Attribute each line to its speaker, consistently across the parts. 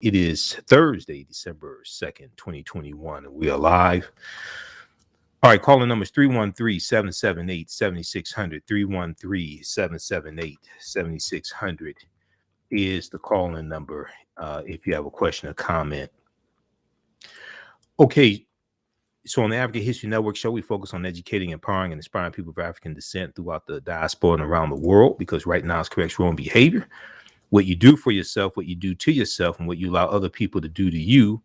Speaker 1: It is Thursday, December 2nd, 2021, and we are live. All right, calling number is 313-778-7600. 313-778-7600 is the calling number if you have a question or comment. Okay, so on the African History Network show, we focus on educating, empowering, and inspiring people of African descent throughout the diaspora and around the world, because right now it's correct wrong behavior. What you do for yourself, what you do to yourself, and what you allow other people to do to you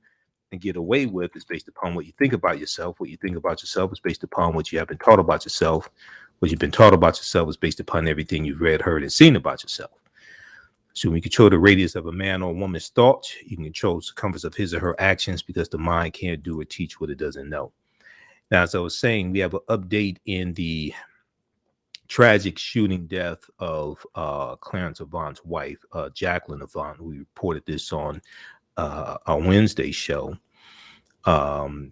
Speaker 1: and get away with is based upon what you think about yourself. What you think about yourself is based upon what you have been taught about yourself. What you've been taught about yourself is based upon everything you've read, heard, and seen about yourself. So when you control the radius of a man or woman's thoughts, you can control the circumference of his or her actions, because the mind can't do or teach what it doesn't know. Now, as I was saying, we have an update in the tragic shooting death of Clarence Avant's wife, Jacqueline Avant. We reported this on our Wednesday show.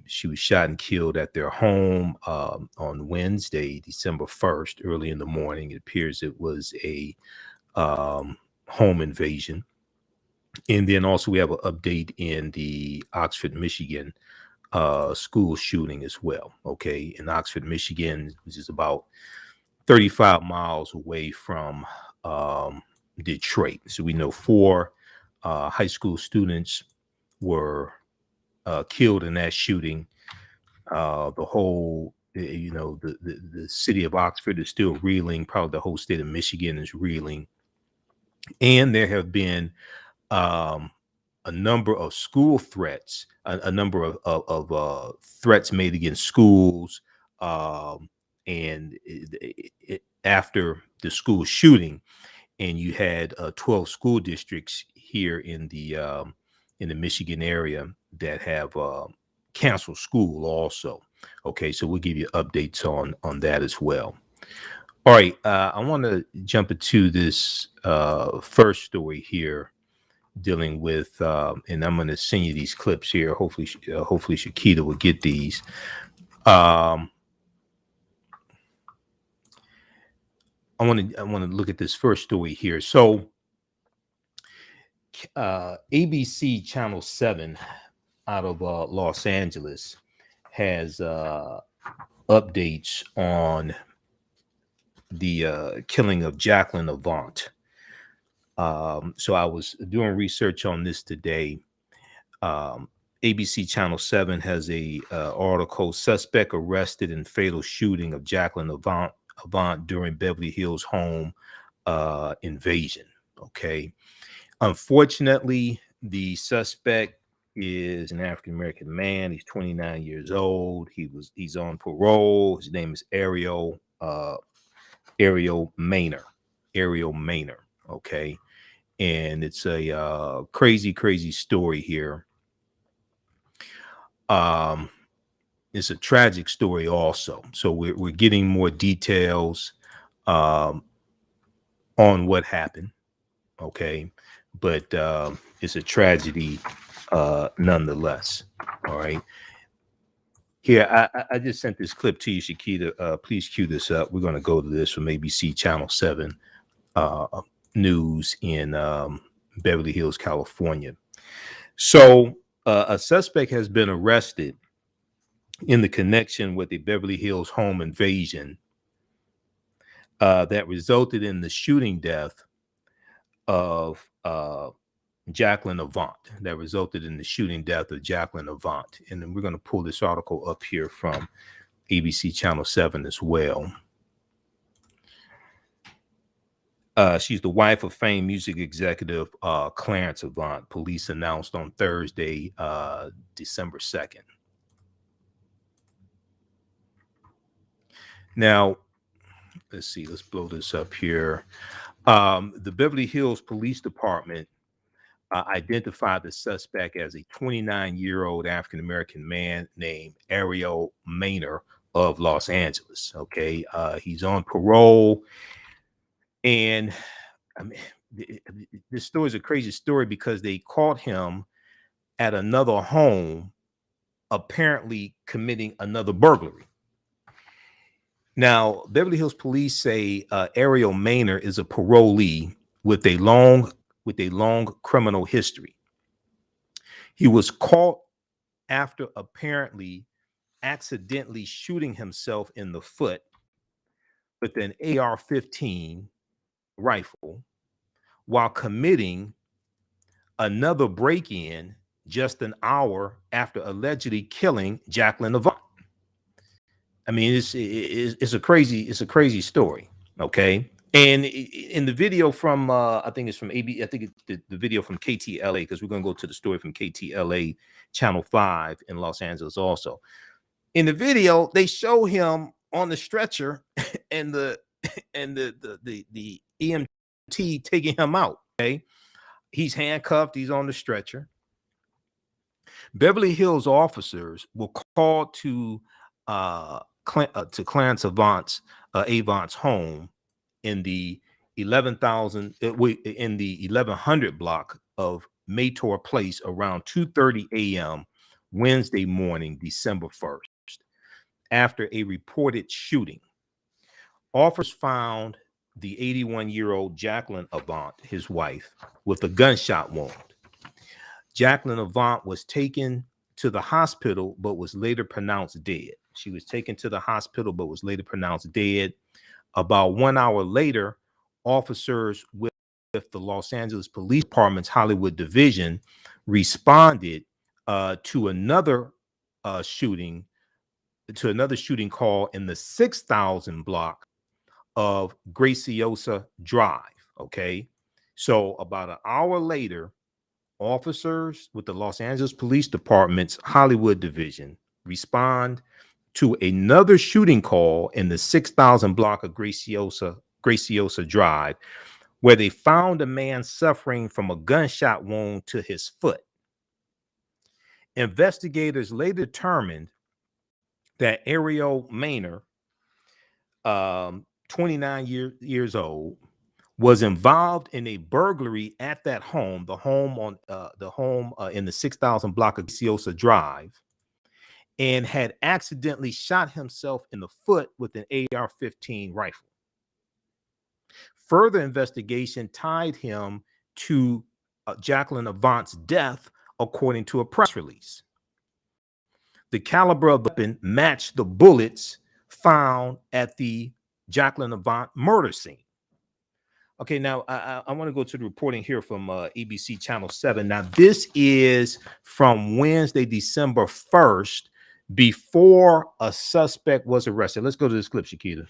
Speaker 1: She was shot and killed at their home on Wednesday, December 1st, early in the morning. It appears it was a home invasion. And then also we have an update in the Oxford, Michigan school shooting as well. Okay, in Oxford, Michigan, which is about 35 miles away from Detroit. So we know 4 high school students were killed in that shooting. The whole, the city of Oxford is still reeling. Probably the whole state of Michigan is reeling. And there have been a number of school threats, a number of threats made against schools. And after the school shooting, and you had 12 school districts here in the Michigan area that have canceled school also. Okay, so we'll give you updates on that as well. All right, I want to jump into this first story here, dealing with, and I'm going to send you these clips here. Hopefully Shakita will get these. I want to look at this first story here. So, ABC Channel 7 out of Los Angeles has updates on the killing of Jacqueline Avant. So I was doing research on this today. ABC Channel 7 has a article: suspect arrested in fatal shooting of Jacqueline Avant during Beverly Hills home invasion. Okay. Unfortunately, the suspect is an African-American man. He's 29 years old. He's on parole. His name is Ariel Maynor. Okay. And it's a crazy story here. It's a tragic story also. So we're getting more details on what happened. Okay. But it's a tragedy nonetheless. All right. Here, I just sent this clip to you, Shakita. Please cue this up. We're going to go to this from ABC Channel 7 News in Beverly Hills, California. So a suspect has been arrested in the connection with the Beverly Hills home invasion that resulted in the shooting death of Jacqueline Avant. And then we're going to pull this article up here from ABC Channel 7 as well. She's the wife of famed music executive Clarence Avant, police announced on Thursday, December 2nd. Now, let's blow this up here. The Beverly Hills Police Department identified the suspect as a 29-year-old African-American man named Ariel Maynor of Los Angeles. Okay. He's on parole. And I mean, this story is a crazy story because they caught him at another home, apparently committing another burglary. Now, Beverly Hills police say Ariel Maynor is a parolee with a long criminal history. He was caught after apparently accidentally shooting himself in the foot with an AR-15 rifle while committing another break-in just an hour after allegedly killing Jacqueline Avant. I mean, it's a crazy story. Okay. And in the video from I think it's from AB, I think it's the video from KTLA, because we're gonna go to the story from KTLA Channel 5 in Los Angeles also. In the video, they show him on the stretcher and the EMT taking him out. Okay. He's handcuffed, he's on the stretcher. Beverly Hills officers were called to Clarence Avant's home in the 1100 block of Maytor Place around 2:30 a.m. Wednesday morning, December 1st, after a reported shooting. Officers found the 81-year-old Jacqueline Avant, his wife, with a gunshot wound. Jacqueline Avant was taken to the hospital, but was later pronounced dead. She was taken to the hospital, but was later pronounced dead. About 1 hour later, officers with the Los Angeles Police Department's Hollywood Division responded to another shooting call in the 6,000 block of Graciosa Drive. Okay, so about an hour later, officers with the Los Angeles Police Department's Hollywood Division respond to another shooting call in the 6,000 block of Graciosa Drive, where they found a man suffering from a gunshot wound to his foot. Investigators later determined that Ariel Maynor, 29 years old, was involved in a burglary at that home, the home in the 6,000 block of Graciosa Drive, and had accidentally shot himself in the foot with an AR-15 rifle. Further investigation tied him to Jacqueline Avant's death, according to a press release. The caliber of the weapon matched the bullets found at the Jacqueline Avant murder scene. Okay, now I want to go to the reporting here from ABC Channel 7. Now, this is from Wednesday, December 1st, before a suspect was arrested. Let's go to this clip, Shakita.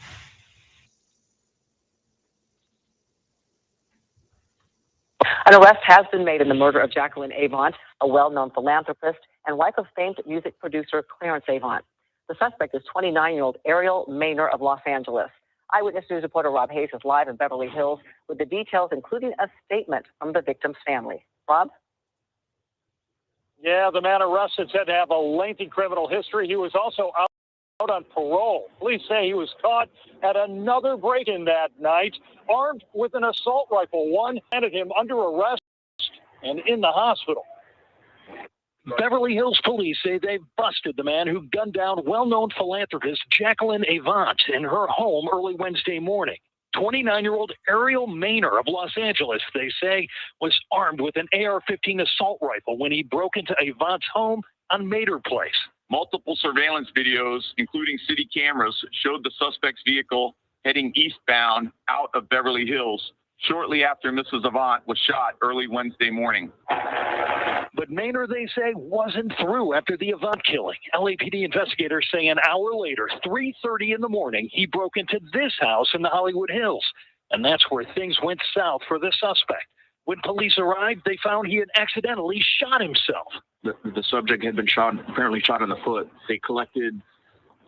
Speaker 2: An arrest has been made in the murder of Jacqueline Avant, a well-known philanthropist and wife of famed music producer Clarence Avant. The suspect is 29-year-old Ariel Maynor of Los Angeles. Eyewitness News reporter Rob Hayes is live in Beverly Hills with the details, including a statement from the victim's family. Rob?
Speaker 3: Yeah, the man arrested said to have a lengthy criminal history. He was also out on parole. Police say he was caught at another break-in that night, armed with an assault rifle. One handed him under arrest and in the hospital.
Speaker 4: Beverly Hills police say they've busted the man who gunned down well-known philanthropist Jacqueline Avant in her home early Wednesday morning. 29-year-old Ariel Maynor of Los Angeles, they say, was armed with an AR-15 assault rifle when he broke into Avant's home on Maytor Place.
Speaker 5: Multiple surveillance videos, including city cameras, showed the suspect's vehicle heading eastbound out of Beverly Hills shortly after Mrs. Avant was shot early Wednesday morning.
Speaker 4: But Maynor, they say, wasn't through after the Avant killing. LAPD investigators say an hour later, 3:30 in the morning, he broke into this house in the Hollywood Hills. And that's where things went south for the suspect. When police arrived, they found he had accidentally shot himself.
Speaker 6: The subject had been apparently shot in the foot. They collected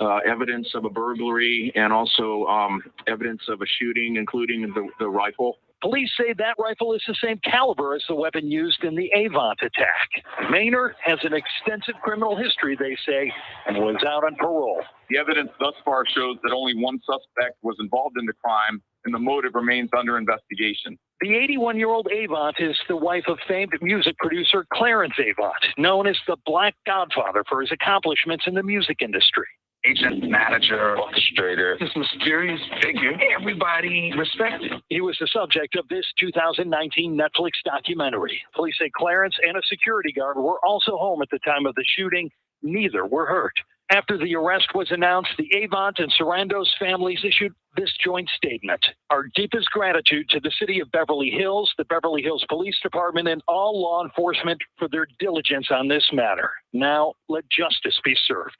Speaker 6: evidence of a burglary and also evidence of a shooting, including the rifle.
Speaker 4: Police say that rifle is the same caliber as the weapon used in the Avant attack. Maynor has an extensive criminal history, they say, and was out on parole.
Speaker 5: The evidence thus far shows that only one suspect was involved in the crime, and the motive remains under investigation.
Speaker 4: The 81-year-old Avant is the wife of famed music producer Clarence Avant, known as the Black Godfather for his accomplishments in the music industry.
Speaker 6: agent, manager, orchestrator, this mysterious figure everybody respected.
Speaker 4: He was the subject of this 2019 Netflix documentary. Police say Clarence and a security guard were also home at the time of the shooting. Neither were hurt. After the arrest was announced, the Avant and Sarandos families issued this joint statement. Our deepest gratitude to the city of Beverly Hills, the Beverly Hills Police Department, and all law enforcement for their diligence on this matter. Now, let justice be served.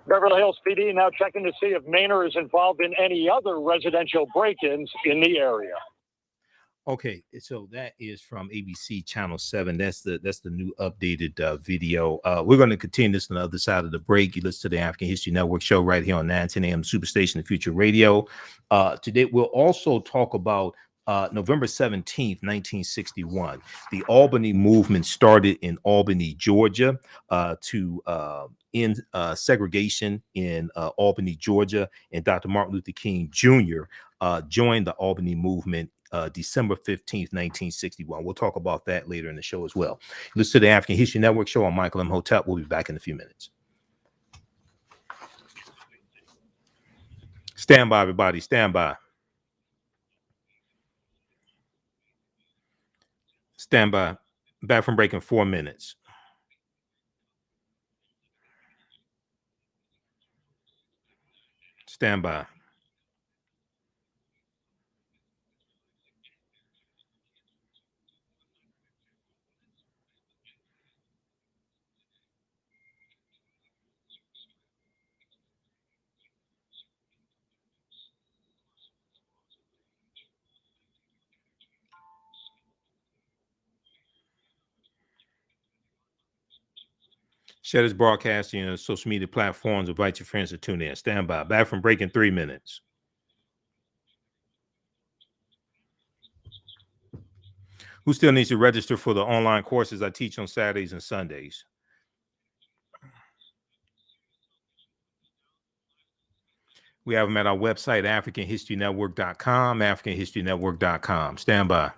Speaker 3: Beverly Hills PD now checking to see if Maynor is involved in any other residential break-ins in the area.
Speaker 1: Okay, so that is from ABC Channel 7. That's the new updated video. We're going to continue this on the other side of the break. You listen to the African History Network show right here on 910 AM Superstation, the Future Radio. Today, we'll also talk about November 17th, 1961. The Albany Movement started in Albany, Georgia, to end segregation in Albany, Georgia. And Dr. Martin Luther King Jr. Joined the Albany Movement December 15th, 1961. We'll talk about that later in the show as well. Listen to the African History Network show. I'm Michael Imhotep. We'll be back in a few minutes. Stand by, everybody. Stand by. Stand by. Back from break in 4 minutes. Stand by. Share this broadcasting on social media platforms. Invite your friends to tune in. Stand by. Back from break in 3 minutes. Who still needs to register for the online courses I teach on Saturdays and Sundays? We have them at our website, AfricanHistoryNetwork.com, AfricanHistoryNetwork.com. Stand by.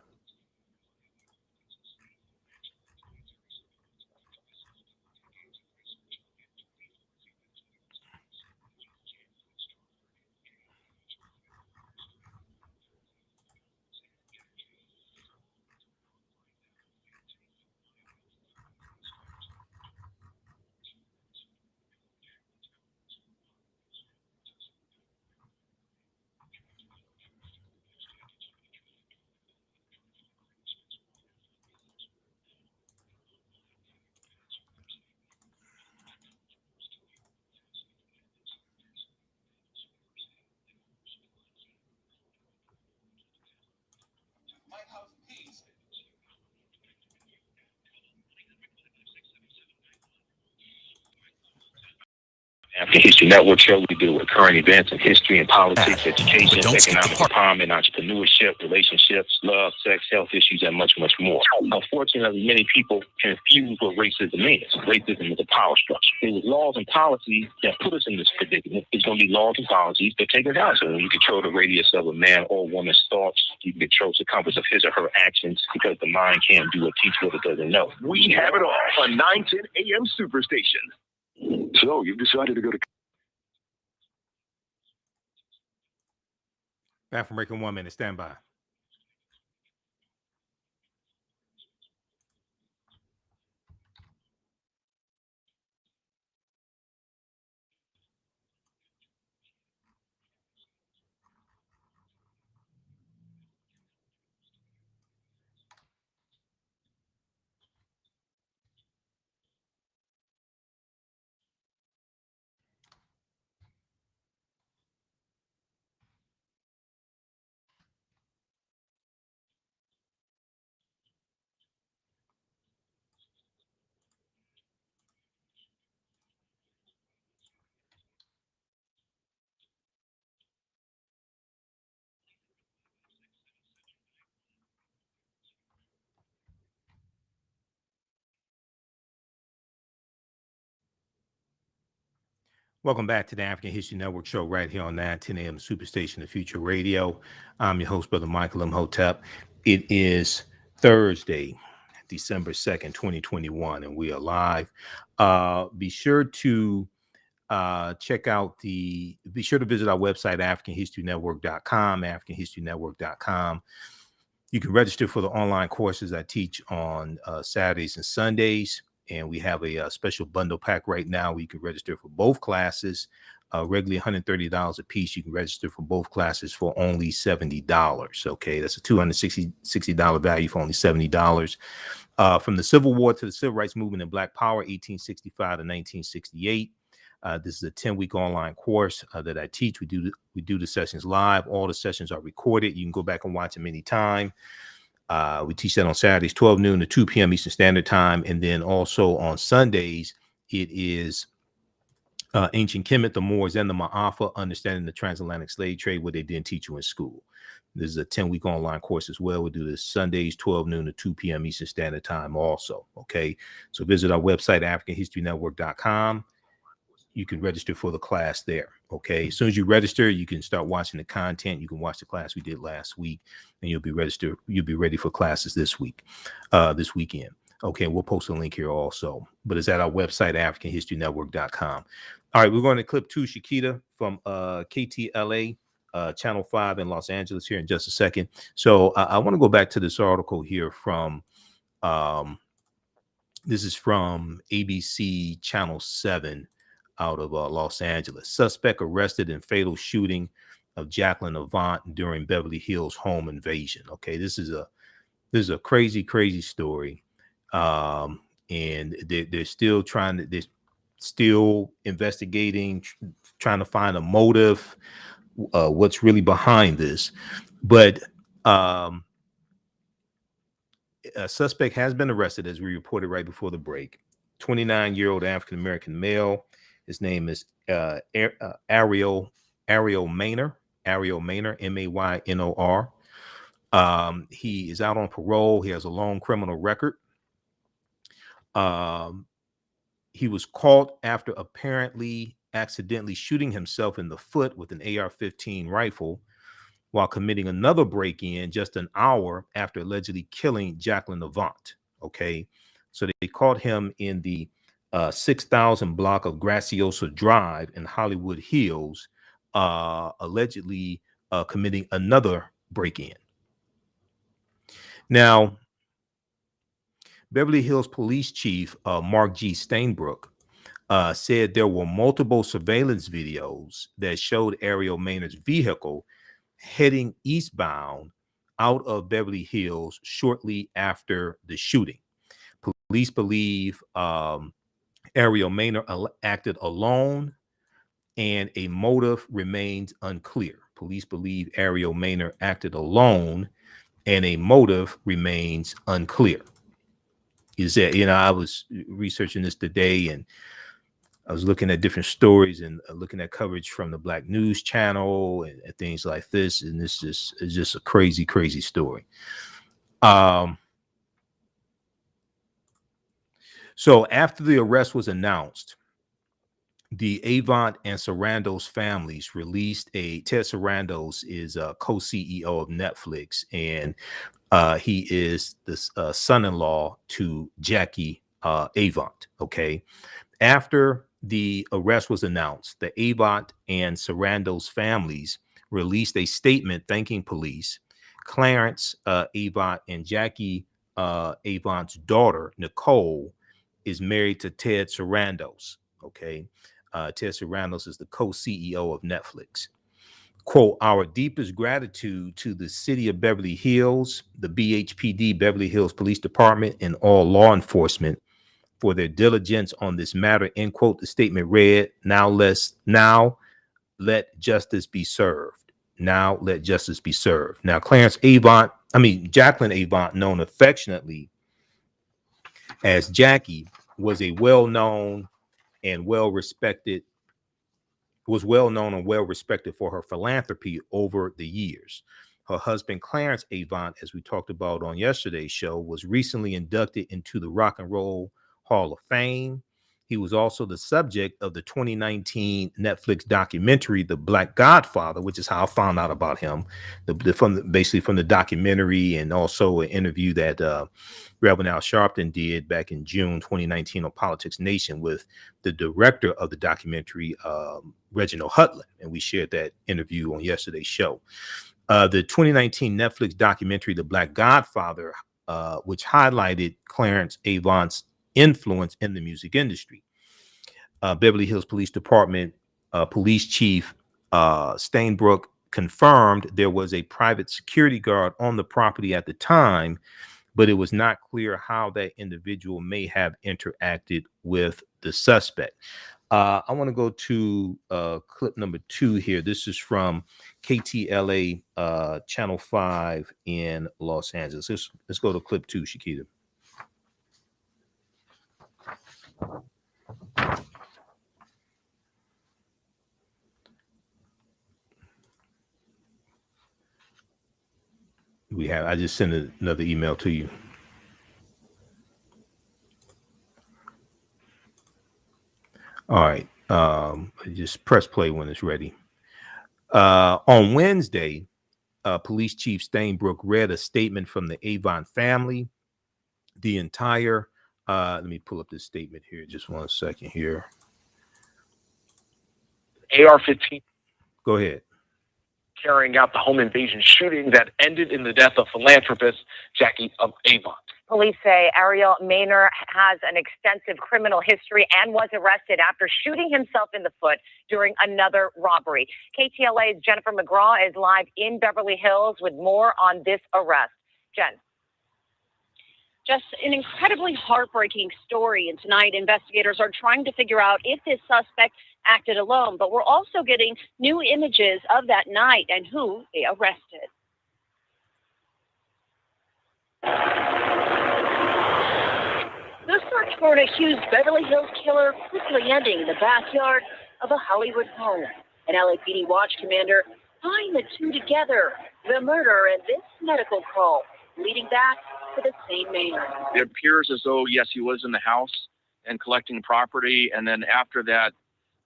Speaker 7: African History Network show. We deal with current events in history and politics, education, economic empowerment, entrepreneurship, relationships, love, sex, health issues, and much, much more. Unfortunately, many people confuse what racism is. Racism is a power structure. It was laws and policies that put us in this predicament. It's going to be laws and policies that take us out. So when you control the radius of a man or woman's thoughts, you can control the compass of his or her actions, because the mind can't do or teach what it doesn't know.
Speaker 8: We have it all on 910 AM Superstation. So you've decided to go to...
Speaker 1: Back from break in 1 minute. Stand by. Welcome back to the African History Network show right here on 910 AM Superstation, the Future Radio. I'm your host, Brother Michael Imhotep. It is Thursday, December 2nd, 2021, and we are live. Be sure to be sure to visit our website, AfricanHistoryNetwork.com, AfricanHistoryNetwork.com. You can register for the online courses I teach on Saturdays and Sundays, and we have a special bundle pack right now where you can register for both classes. Regularly $130 a piece. You can register for both classes for only $70. Okay, that's a $260 value for only $70. From the Civil War to the Civil Rights Movement and Black Power, 1865 to 1968. This is a 10-week online course that I teach. We do the sessions live. All the sessions are recorded. You can go back and watch them anytime. We teach that on Saturdays, 12 noon to 2 p.m. Eastern Standard Time. And then also on Sundays, it is Ancient Kemet, the Moors, and the Ma'afa, Understanding the Transatlantic Slave Trade, what they didn't teach you in school. This is a 10-week online course as well. We do this Sundays, 12 noon to 2 p.m. Eastern Standard Time also. Okay, so visit our website, AfricanHistoryNetwork.com. You can register for the class there. Okay, as soon as you register, you can start watching the content. You can watch the class we did last week, and you'll be registered. You'll be ready for classes this weekend. Okay, we'll post a link here also, but it's at our website, AfricanHistoryNetwork.com. All right, we're going to clip 2, Shakita, from KTLA, Channel 5 in Los Angeles here in just a second. So I want to go back to this article here from, this is from ABC Channel 7 out of Los Angeles. Suspect arrested in fatal shooting of Jacqueline Avant during Beverly Hills home invasion. Okay, this is a crazy story. And they're still still investigating, trying to find a motive, what's really behind this. But a suspect has been arrested, as we reported right before the break. 29-year-old African-American male. His name is Ariel Maynor, Maynor. He is out on parole. He has a long criminal record. He was caught after apparently accidentally shooting himself in the foot with an AR-15 rifle while committing another break-in just an hour after allegedly killing Jacqueline Avant. Okay, so they caught him in the 6,000 block of Graciosa Drive in Hollywood Hills, allegedly committing another break-in. Now, Beverly Hills Police Chief Mark G. Stainbrook said there were multiple surveillance videos that showed Ariel Maynor's vehicle heading eastbound out of Beverly Hills shortly after the shooting. Police believe Ariel Maynor acted alone, and a motive remains unclear. Police believe Ariel Maynor acted alone, and a motive remains unclear. Is that, I was researching this today, and I was looking at different stories and looking at coverage from the Black News Channel and things like this, and this is just a crazy story. So after the arrest was announced, the Avant and Sarandos families released Ted Sarandos is a co-CEO of Netflix, and he is the son-in-law to Jackie Avant. Okay. After the arrest was announced, the Avant and Sarandos families released a statement thanking police. Clarence Avant and Jackie Avant's daughter, Nicole, is married to Ted Sarandos. Okay. Ted Sarandos is the co-CEO of Netflix. Quote, our deepest gratitude to the city of Beverly Hills, the BHPD, Beverly Hills Police Department, and all law enforcement for their diligence on this matter, end quote. The statement read, now let justice be served. Now let justice be served. Now, Jacqueline Avant, known affectionately as Jackie, was a well-known and well-respected for her philanthropy over the years. Her husband, Clarence Avant, as we talked about on yesterday's show, was recently inducted into the Rock and Roll Hall of Fame. He was also the subject of the 2019 Netflix documentary, The Black Godfather, which is how I found out about him, basically from the documentary, and also an interview that Reverend Al Sharpton did back in June 2019 on Politics Nation with the director of the documentary, Reginald Hutland, and we shared that interview on yesterday's show. The 2019 Netflix documentary, The Black Godfather, which highlighted Clarence Avant's influence in the music industry. Beverly Hills Police Department Police Chief Stainbrook confirmed there was a private security guard on the property at the time, but it was not clear how that individual may have interacted with the suspect. I want to go to clip number 2 here. This is from KTLA Channel 5 in Los Angeles. Let's go to clip 2, Shakita. I just sent another email to you. All right. Just press play when it's ready. On Wednesday, Police Chief Stainbrook read a statement from the Avant family. The entire, let me pull up this statement here. Just 1 second here.
Speaker 9: AR-15.
Speaker 1: Go ahead.
Speaker 9: Carrying out the home invasion shooting that ended in the death of philanthropist Jackie Avant.
Speaker 2: Police say Ariel Maynor has an extensive criminal history and was arrested after shooting himself in the foot during another robbery. KTLA's Jennifer McGraw is live in Beverly Hills with more on this arrest. Jen.
Speaker 10: Just an incredibly heartbreaking story. And tonight, investigators are trying to figure out if this suspect acted alone. But we're also getting new images of that night and who they arrested. The search for an accused Beverly Hills killer quickly ending in the backyard of a Hollywood home. An LAPD watch commander tying the two together, the murder and this medical call, leading back to the same Maynard.
Speaker 6: It appears as though, yes, he was in the house and collecting property, and then after that,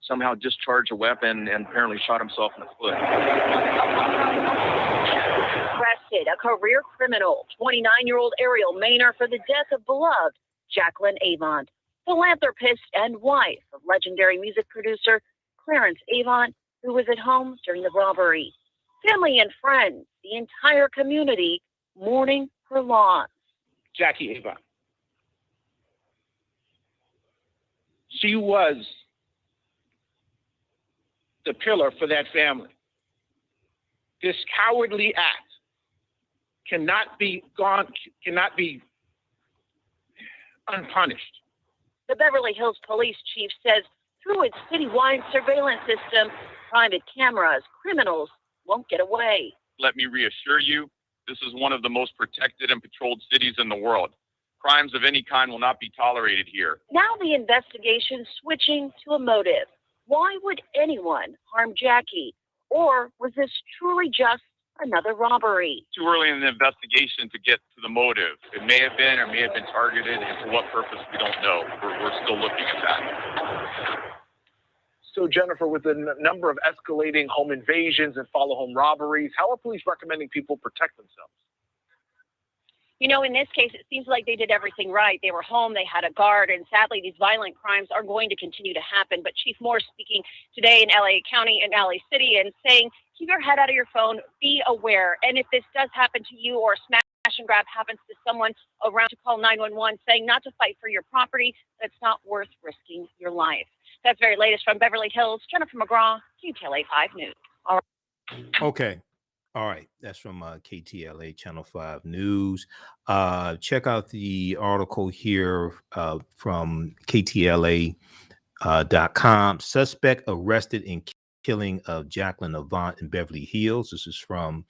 Speaker 6: somehow discharged a weapon and apparently shot himself in the foot.
Speaker 10: Arrested, a career criminal, 29-year-old Ariel Maynor for the death of beloved Jacqueline Avant, philanthropist and wife of legendary music producer Clarence Avant, who was at home during the robbery. Family and friends, the entire community mourning her loss.
Speaker 9: Jackie Avant. She was the pillar for that family. This cowardly act cannot be unpunished.
Speaker 10: The Beverly Hills Police Chief says through its citywide surveillance system, private cameras, criminals won't get away.
Speaker 5: Let me reassure you, this is one of the most protected and patrolled cities in the world. Crimes of any kind will not be tolerated here.
Speaker 10: Now the investigation switching to a motive. Why would anyone harm Jackie? Or was this truly just another robbery?
Speaker 5: Too early in the investigation to get to the motive. It may have been or may have been targeted, and for what purpose, we don't know. We're still looking at that.
Speaker 9: So, Jennifer, with the number of escalating home invasions and follow-home robberies, how are police recommending people protect themselves?
Speaker 10: You know, in this case, it seems like they did everything right. They were home, they had a guard, and sadly, these violent crimes are going to continue to happen. But Chief Moore speaking today in LA County and LA City and saying, keep your head out of your phone, be aware. And if this does happen to you or smash and grab happens to someone around, to call 911, saying not to fight for your property, that's not worth risking your life. That's very latest from Beverly Hills. Jennifer McGraw, KTLA 5 News. All right.
Speaker 1: Okay. All right. That's from KTLA Channel 5 News. Check out the article here from KTLA.com. Suspect arrested in killing of Jacqueline Avant in Beverly Hills. This is from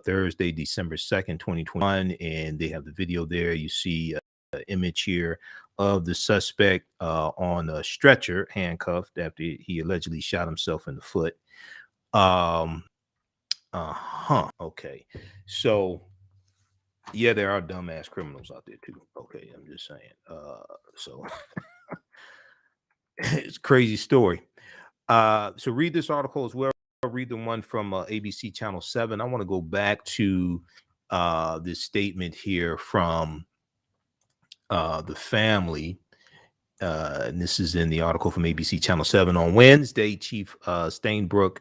Speaker 1: Thursday, December 2nd, 2021. And they have the video there. You see an image here of the suspect on a stretcher, handcuffed after he allegedly shot himself in the foot. Okay. So yeah, there are dumbass criminals out there too. Okay, I'm just saying. So It's a crazy story. So read this article as well. Read the one from ABC Channel 7. I want to go back to this statement here from the family. And this is in the article from ABC Channel 7. On Wednesday, Chief Stainbrook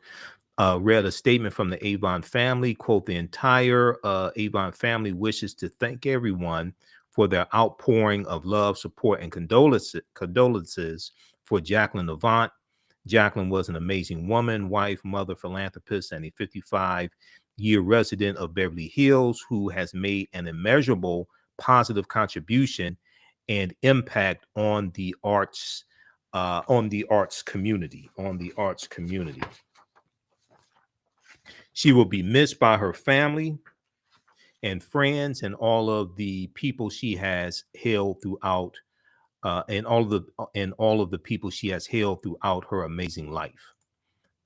Speaker 1: read a statement from the Avant family. Quote, the entire Avant family wishes to thank everyone for their outpouring of love, support, and condolences for Jacqueline Avant. Jacqueline was an amazing woman, wife, mother, philanthropist, and a 55-year resident of Beverly Hills who has made an immeasurable positive contribution and impact on the arts community. She will be missed by her family and friends and all of the people she has held throughout and all of the people she has held throughout her amazing life.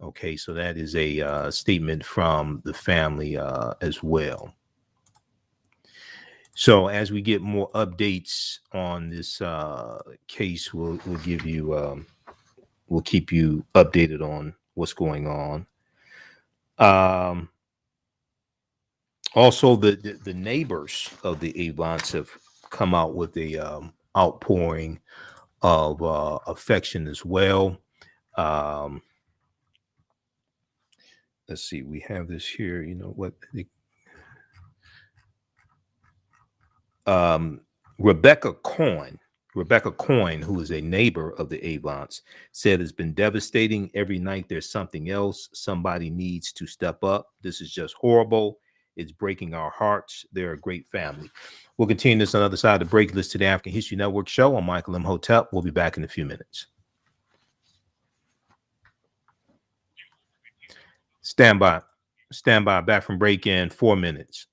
Speaker 1: Okay, so that is a statement from the family as well. So as we get more updates on this case, we'll give you we'll keep you updated on what's going on. Also, the neighbors of the Avants have come out with a outpouring of affection as well. Let's see, we have this here. You know what? Rebecca Coyne, who is a neighbor of the Avants, said it's been devastating. Every night there's something else. Somebody needs to step up. This is just horrible. It's breaking our hearts. They're a great family. We'll continue this on the other side of the break. Listen to the African History Network show. I'm Michael Imhotep. We'll be back in a few minutes. Stand by. Back from break in 4 minutes.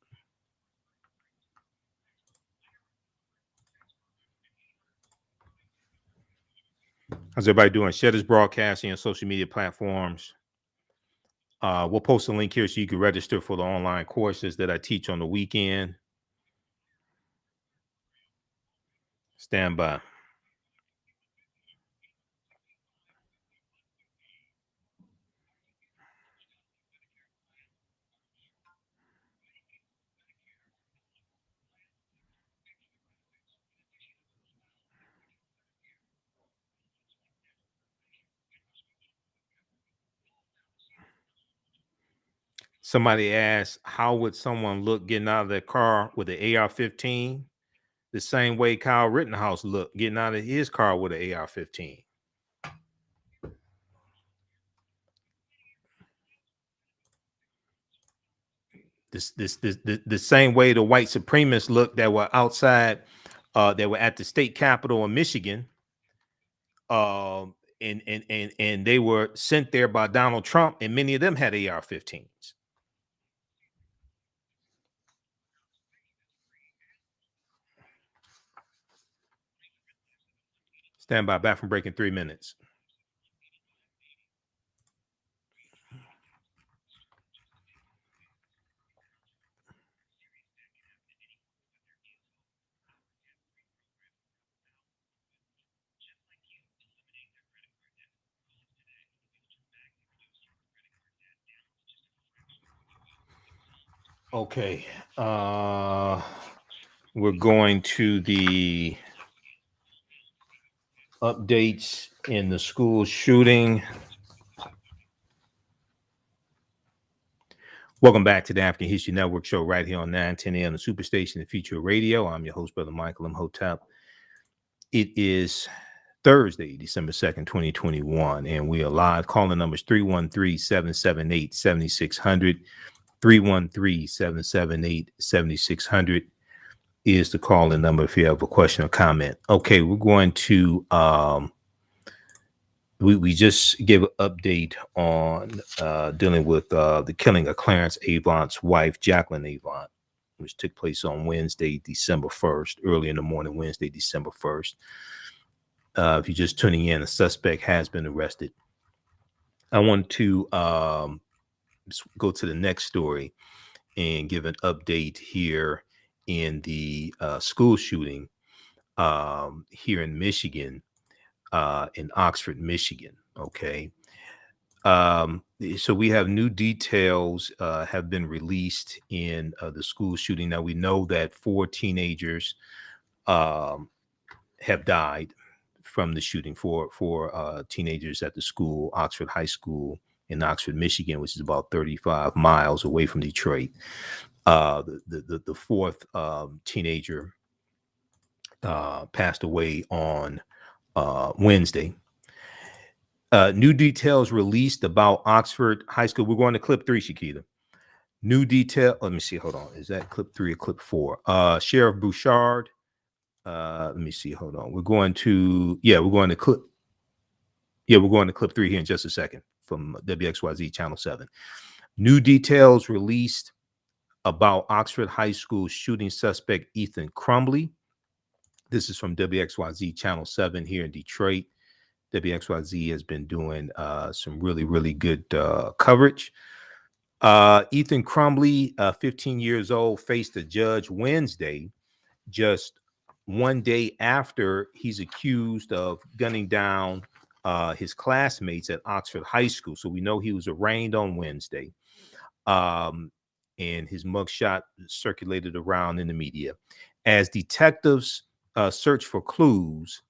Speaker 1: How's everybody doing? Share this broadcasting on social media platforms. We'll post a link here so you can register for the online courses that I teach on the weekend. Stand by. Somebody asked, how would someone look getting out of their car with an AR-15? The same way Kyle Rittenhouse looked getting out of his car with an AR-15. The same way the white supremacists looked that were outside, that were at the state capitol in Michigan, and they were sent there by Donald Trump, and many of them had AR-15s. Stand by. Back from break in 3 minutes. Okay. We're going to the updates in the school shooting. Welcome back to the African History Network show right here on 910 AM, the Superstation, the Future Radio. I'm your host, Brother Michael Imhotep. It is Thursday, December 2nd, 2021, and we are live. Calling numbers 313-778-7600. 313-778-7600 is the call-in number if you have a question or comment. Okay, we're going to we just gave an update on dealing with the killing of Clarence Avant's wife, Jacqueline Avant, which took place on Wednesday, December 1st, early in the morning, Wednesday, December 1st. If you're just tuning in, a suspect has been arrested. I want to go to the next story and give an update here in the school shooting here in Michigan. in Oxford, Michigan. Okay. So we have new details have been released in the school shooting. Now we know that 4 teenagers have died from the shooting. Four teenagers at the school, Oxford High School in Oxford, Michigan, which is about 35 miles away from Detroit. The fourth teenager passed away on Wednesday. New details released about Oxford High School. We're going to clip 3, Shakita. New detail. Let me see. Hold on. Is that clip 3 or clip 4? Sheriff Bouchard. Let me see. Hold on. We're going to clip. Yeah, we're going to clip 3 here in just a second from WXYZ Channel 7. New details released about Oxford High School shooting suspect Ethan Crumbley. This is from WXYZ Channel 7 here in Detroit. WXYZ has been doing some really, really good coverage. Ethan Crumbley, 15 years old, faced a judge Wednesday, just one day after he's accused of gunning down his classmates at Oxford High School. So we know he was arraigned on Wednesday, and his mugshot circulated around in the media. As detectives search for clues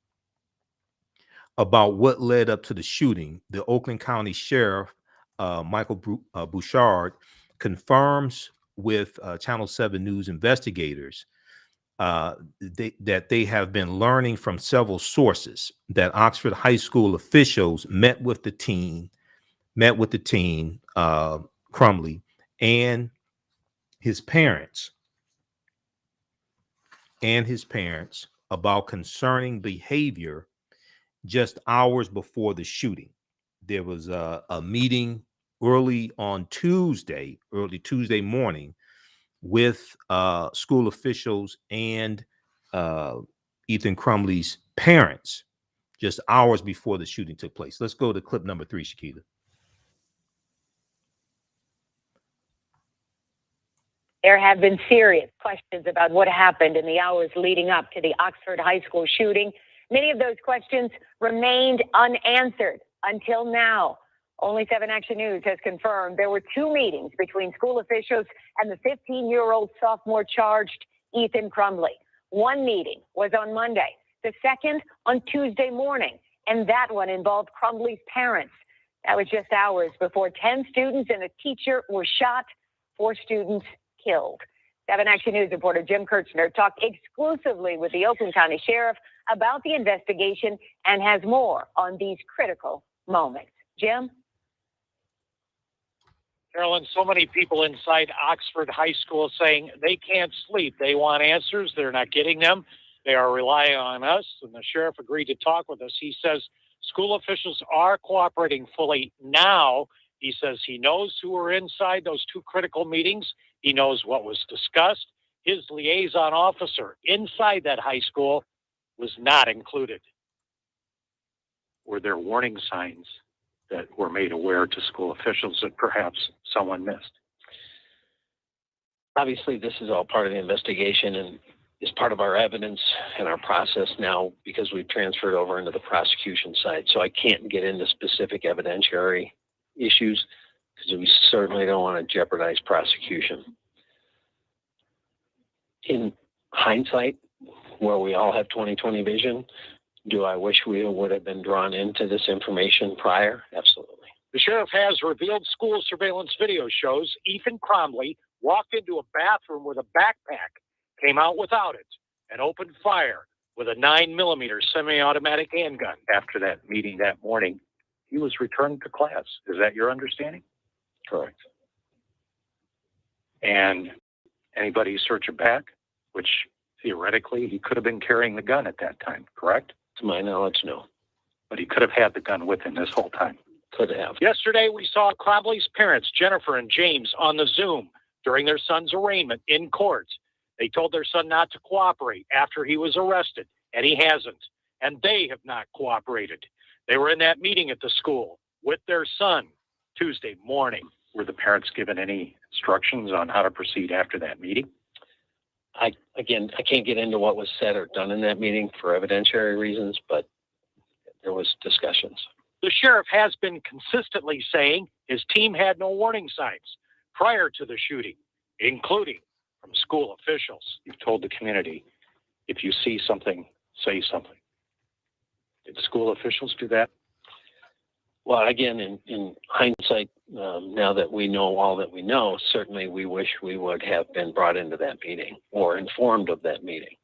Speaker 1: about what led up to the shooting, the Oakland County Sheriff, Michael Bouchard, confirms with Channel 7 News investigators that they have been learning from several sources that Oxford High School officials met with the teen, Crumbley, and his parents, about concerning behavior just hours before the shooting. There was a meeting early Tuesday morning with school officials and Ethan Crumbley's parents just hours before the shooting took place. Let's go to clip number 3, Shakita.
Speaker 11: There have been serious questions about what happened in the hours leading up to the Oxford High School shooting. Many of those questions remained unanswered until now. Only 7 Action News has confirmed there were 2 meetings between school officials and the 15-year-old sophomore charged, Ethan Crumbley. One meeting was on Monday, the second on Tuesday morning, and that one involved Crumbley's parents. That was just hours before 10 students and a teacher were shot, 4 students killed. 7 Action News reporter Jim Kirchner talked exclusively with the Oakland County Sheriff about the investigation and has more on these critical moments. Jim?
Speaker 3: Carolyn, so many people inside Oxford High School saying they can't sleep. They want answers. They're not getting them. They are relying on us, and the sheriff agreed to talk with us. He says school officials are cooperating fully now. He says he knows who were inside those 2 critical meetings. He knows what was discussed. His liaison officer inside that high school was not included. Were there warning signs that were made aware to school officials that perhaps someone missed?
Speaker 12: Obviously, this is all part of the investigation and is part of our evidence and our process now because we've transferred over into the prosecution side. So I can't get into specific evidentiary issues because we certainly don't want to jeopardize prosecution. In hindsight, where we all have 20/20 vision, do I wish we would have been drawn into this information prior? Absolutely.
Speaker 3: The sheriff has revealed school surveillance video shows Ethan Crumbley walked into a bathroom with a backpack, came out without it, and opened fire with a 9mm semi-automatic handgun. After that meeting that morning, he was returned to class. Is that your understanding?
Speaker 12: Correct.
Speaker 3: And anybody search a bag, which theoretically he could have been carrying the gun at that time, correct?
Speaker 12: To my knowledge, no.
Speaker 3: But he could have had the gun with him this whole time.
Speaker 12: Could have.
Speaker 3: Yesterday, we saw Crumbley's parents, Jennifer and James, on the Zoom during their son's arraignment in court. They told their son not to cooperate after he was arrested, and he hasn't. And they have not cooperated. They were in that meeting at the school with their son Tuesday morning. Were the parents given any instructions on how to proceed after that meeting?
Speaker 12: I can't get into what was said or done in that meeting for evidentiary reasons, but there was discussions.
Speaker 4: The sheriff has been consistently saying his team had no warning signs prior to the shooting, including from school officials.
Speaker 12: You've told the community, if you see something, say something. Did school officials do that? Well, again, in hindsight, now that we know all that we know, certainly we wish we would have been brought into that meeting or informed of that meeting.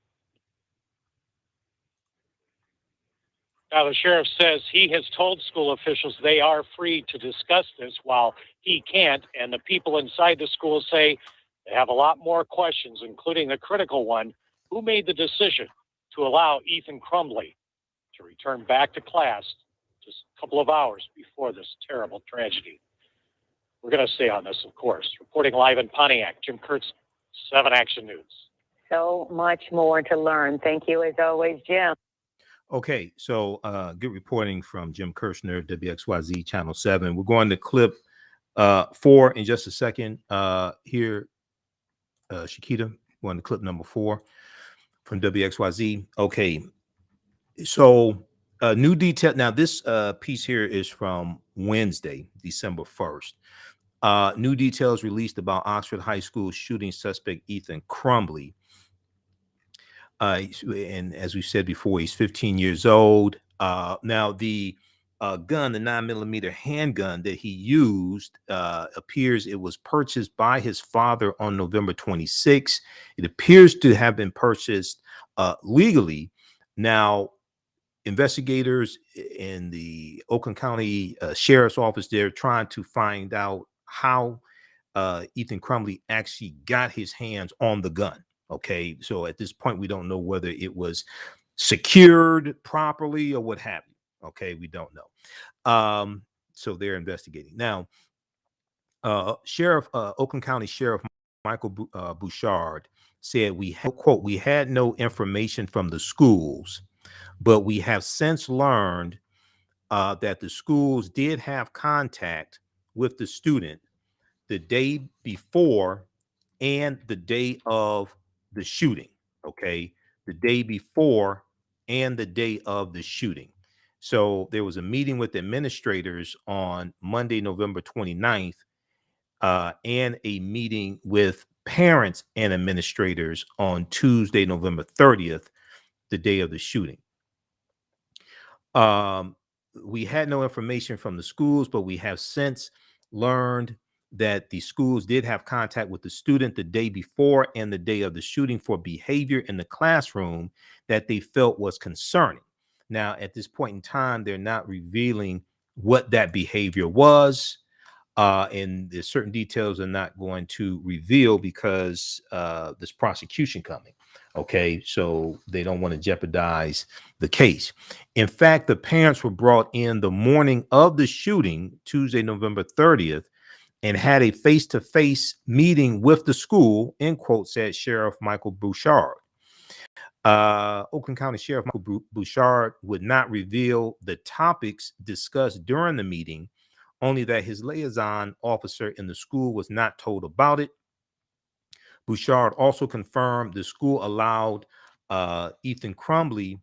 Speaker 3: Now, the sheriff says he has told school officials they are free to discuss this while he can't, and the people inside the school say they have a lot more questions, including the critical one: who made the decision to allow Ethan Crumbley to return back to class just a couple of hours before this terrible tragedy? We're going to stay on this, of course. Reporting live in Pontiac, Jim Kurtz, 7 Action News.
Speaker 11: So much more to learn. Thank you, as always, Jim.
Speaker 1: Okay, so good reporting from Jim Kirshner, WXYZ Channel 7. We're going to clip 4 in just a second. Here, Shakita, we're on to clip number 4 from WXYZ. Okay, so new detail. Now, this piece here is from Wednesday, December 1st. New details released about Oxford High School shooting suspect Ethan Crumbley. And as we said before, he's 15 years old. Now, the gun, the 9mm handgun that he used, appears it was purchased by his father on November 26. It appears to have been purchased legally. Now, investigators in the Oakland County Sheriff's Office, they're trying to find out how Ethan Crumbley actually got his hands on the gun. Okay, so at this point, we don't know whether it was secured properly or what have you. Okay, we don't know. So they're investigating. Now, Oakland County Sheriff Michael Bouchard said, quote, "We had no information from the schools, but we have since learned that the schools did have contact with the student the day before and the day of the shooting." Okay, the day before and the day of the shooting. So there was a meeting with administrators on Monday, November 29th, and a meeting with parents and administrators on Tuesday, November 30th, the day of the shooting. We had no information from the schools, but we have since learned that the schools did have contact with the student the day before and the day of the shooting for behavior in the classroom that they felt was concerning. Now, at this point in time, they're not revealing what that behavior was, and there's certain details are not going to reveal because there's prosecution coming. Okay, so they don't want to jeopardize the case. In fact, the parents were brought in the morning of the shooting, Tuesday, November 30th, and had a face-to-face meeting with the school, end quote, said Sheriff Michael Bouchard. Oakland County Sheriff Michael Bouchard would not reveal the topics discussed during the meeting, only that his liaison officer in the school was not told about it. Bouchard also confirmed the school allowed Ethan Crumbley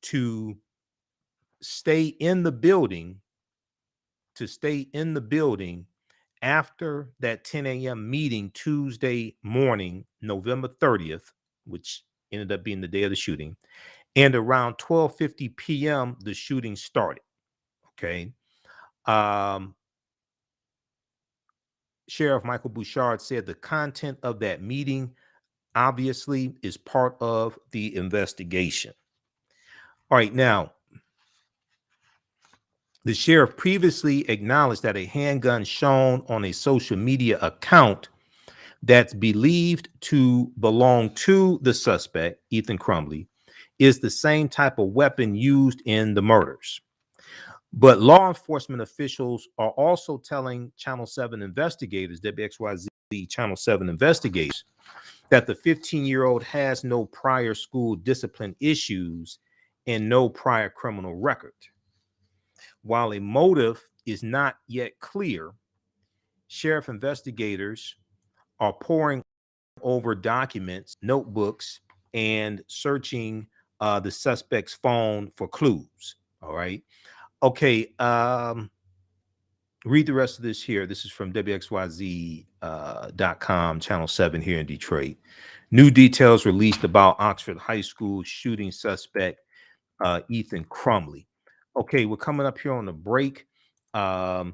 Speaker 1: to stay in the building, after that 10 a.m. meeting Tuesday morning, November 30th, which ended up being the day of the shooting, and around 12:50 p.m. the shooting started. Okay. Sheriff Michael Bouchard said the content of that meeting obviously is part of the investigation. All right, now, the sheriff previously acknowledged that a handgun shown on a social media account that's believed to belong to the suspect, Ethan Crumbley, is the same type of weapon used in the murders. But law enforcement officials are also telling Channel 7 investigators, WXYZ Channel 7 investigators, that the 15-year-old has no prior school discipline issues and no prior criminal record. While a motive is not yet clear, sheriff investigators are poring over documents, notebooks, and searching the suspect's phone for clues. All right. Okay. Read the rest of this here. This is from WXYZ.com, Channel 7 here in Detroit. New details released about Oxford High School shooting suspect Ethan Crumley. Okay, we're coming up here on the break. When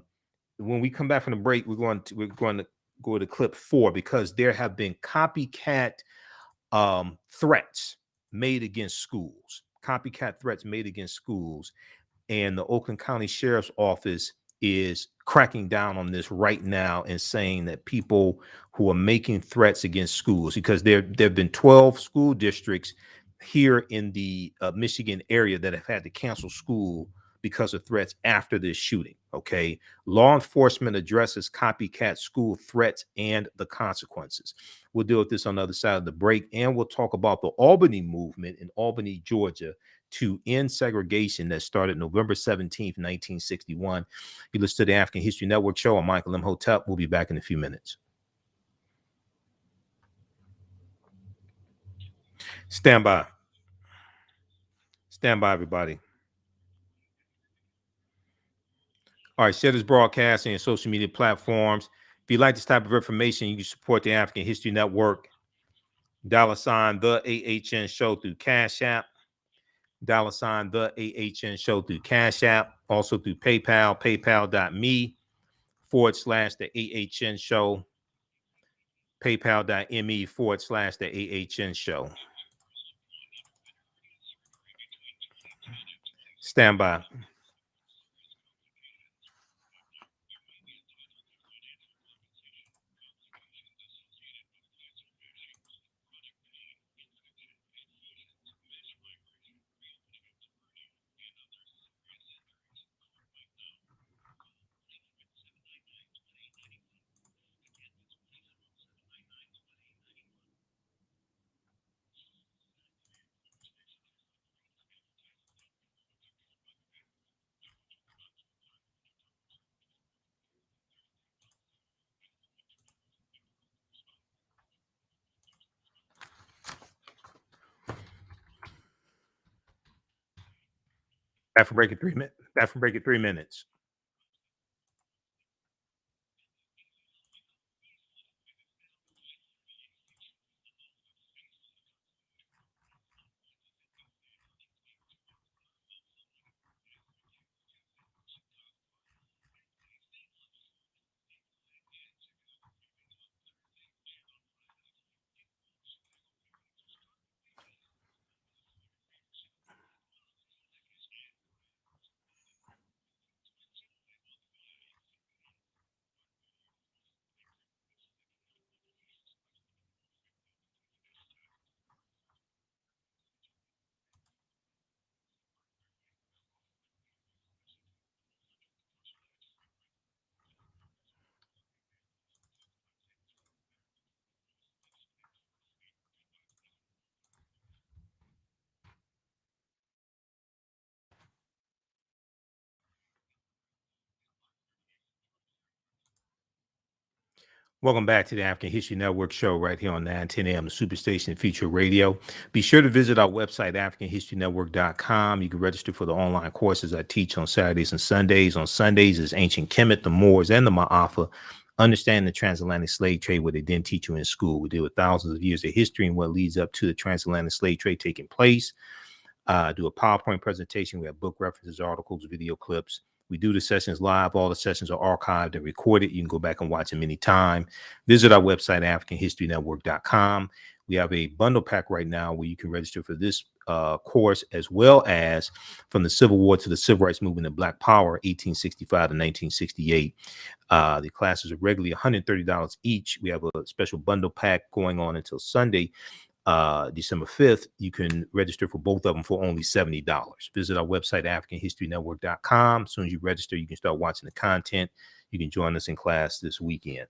Speaker 1: we come back from the break, we're going to go to clip 4 because there have been copycat threats made against schools. Copycat threats made against schools, and the Oakland County Sheriff's Office is cracking down on this right now and saying that people who are making threats against schools, because there have been 12 school districts here in the Michigan area that have had to cancel school because of threats after this shooting. Okay. Law enforcement addresses copycat school threats and the consequences. We'll deal with this on the other side of the break, and we'll talk about the Albany movement in Albany, Georgia, to end segregation that started November 17th, 1961. You listen to the African History Network show. I'm Michael Imhotep. We'll be back in a few minutes. Stand by. Stand by, everybody. All right, share this broadcast on your social media platforms. If you like this type of information, you can support the African History Network. $ the AHN show through Cash App. $ the AHN show through Cash App. Also through PayPal, paypal.me / the AHN show. PayPal.me / the AHN show. Stand by. Back from break in 3 minutes. Back from break in 3 minutes. Welcome back to the African History Network show right here on 910 AM, the Superstation Future Radio. Be sure to visit our website, AfricanHistoryNetwork.com. You can register for the online courses I teach on Saturdays and Sundays. On Sundays is Ancient Kemet, the Moors, and the Ma'afa. Understanding the transatlantic slave trade, what they didn't teach you in school. We deal with thousands of years of history and what leads up to the transatlantic slave trade taking place. Do a PowerPoint presentation. We have book references, articles, video clips. We do the sessions live. All the sessions are archived and recorded. You can go back and watch them anytime. Visit our website, AfricanHistoryNetwork.com. We have a bundle pack right now where you can register for this course, as well as from the Civil War to the Civil Rights Movement and Black Power, 1865 to 1968. The classes are regularly $130 each. We have a special bundle pack going on until Sunday, December 5th. You can register for both of them for only $70. Visit our website, AfricanHistoryNetwork.com. As soon as you register, you can start watching the content. You can join us in class this weekend.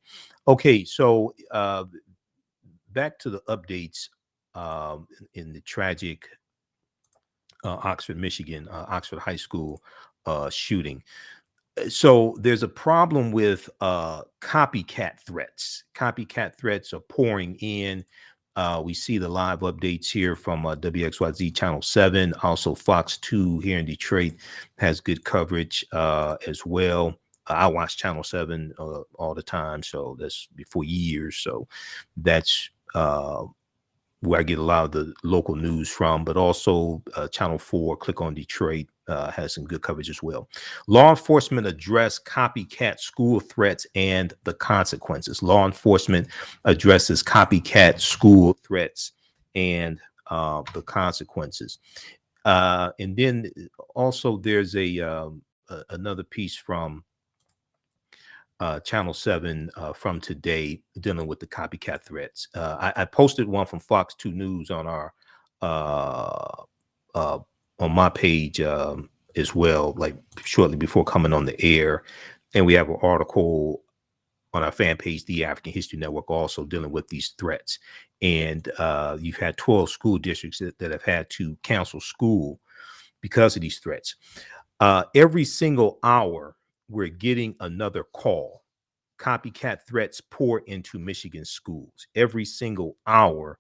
Speaker 1: Okay, so back to the updates in the tragic Oxford, Michigan, Oxford High School shooting. So there's a problem with copycat threats. Copycat threats are pouring in. We see the live updates here from WXYZ Channel 7. Also, Fox 2 here in Detroit has good coverage as well. I watch Channel 7 all the time, so that's for years. So that's where I get a lot of the local news from, but also Channel 4, Click on Detroit, has some good coverage as well. Law enforcement address copycat school threats and the consequences. Law enforcement addresses copycat school threats and the consequences. And then also there's another piece from Channel 7 from today dealing with the copycat threats. I posted one from Fox 2 News on our on my page as well, like shortly before coming on the air. And we have an article on our fan page, The African History Network, also dealing with these threats. And you've had 12 school districts that have had to cancel school because of these threats. Every single hour, we're getting another call. Copycat threats pour into Michigan schools. Every single hour,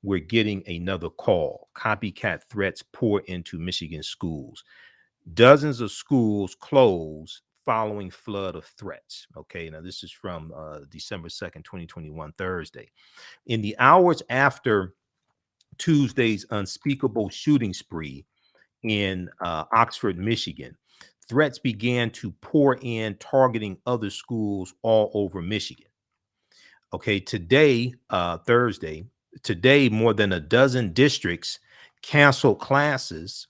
Speaker 1: we're getting another call. Copycat threats pour into Michigan schools. Dozens of schools close following flood of threats. Okay, now this is from December 2nd, 2021, Thursday. In the hours after Tuesday's unspeakable shooting spree in Oxford, Michigan, threats began to pour in, targeting other schools all over Michigan. Okay, today, Thursday, more than a dozen districts canceled classes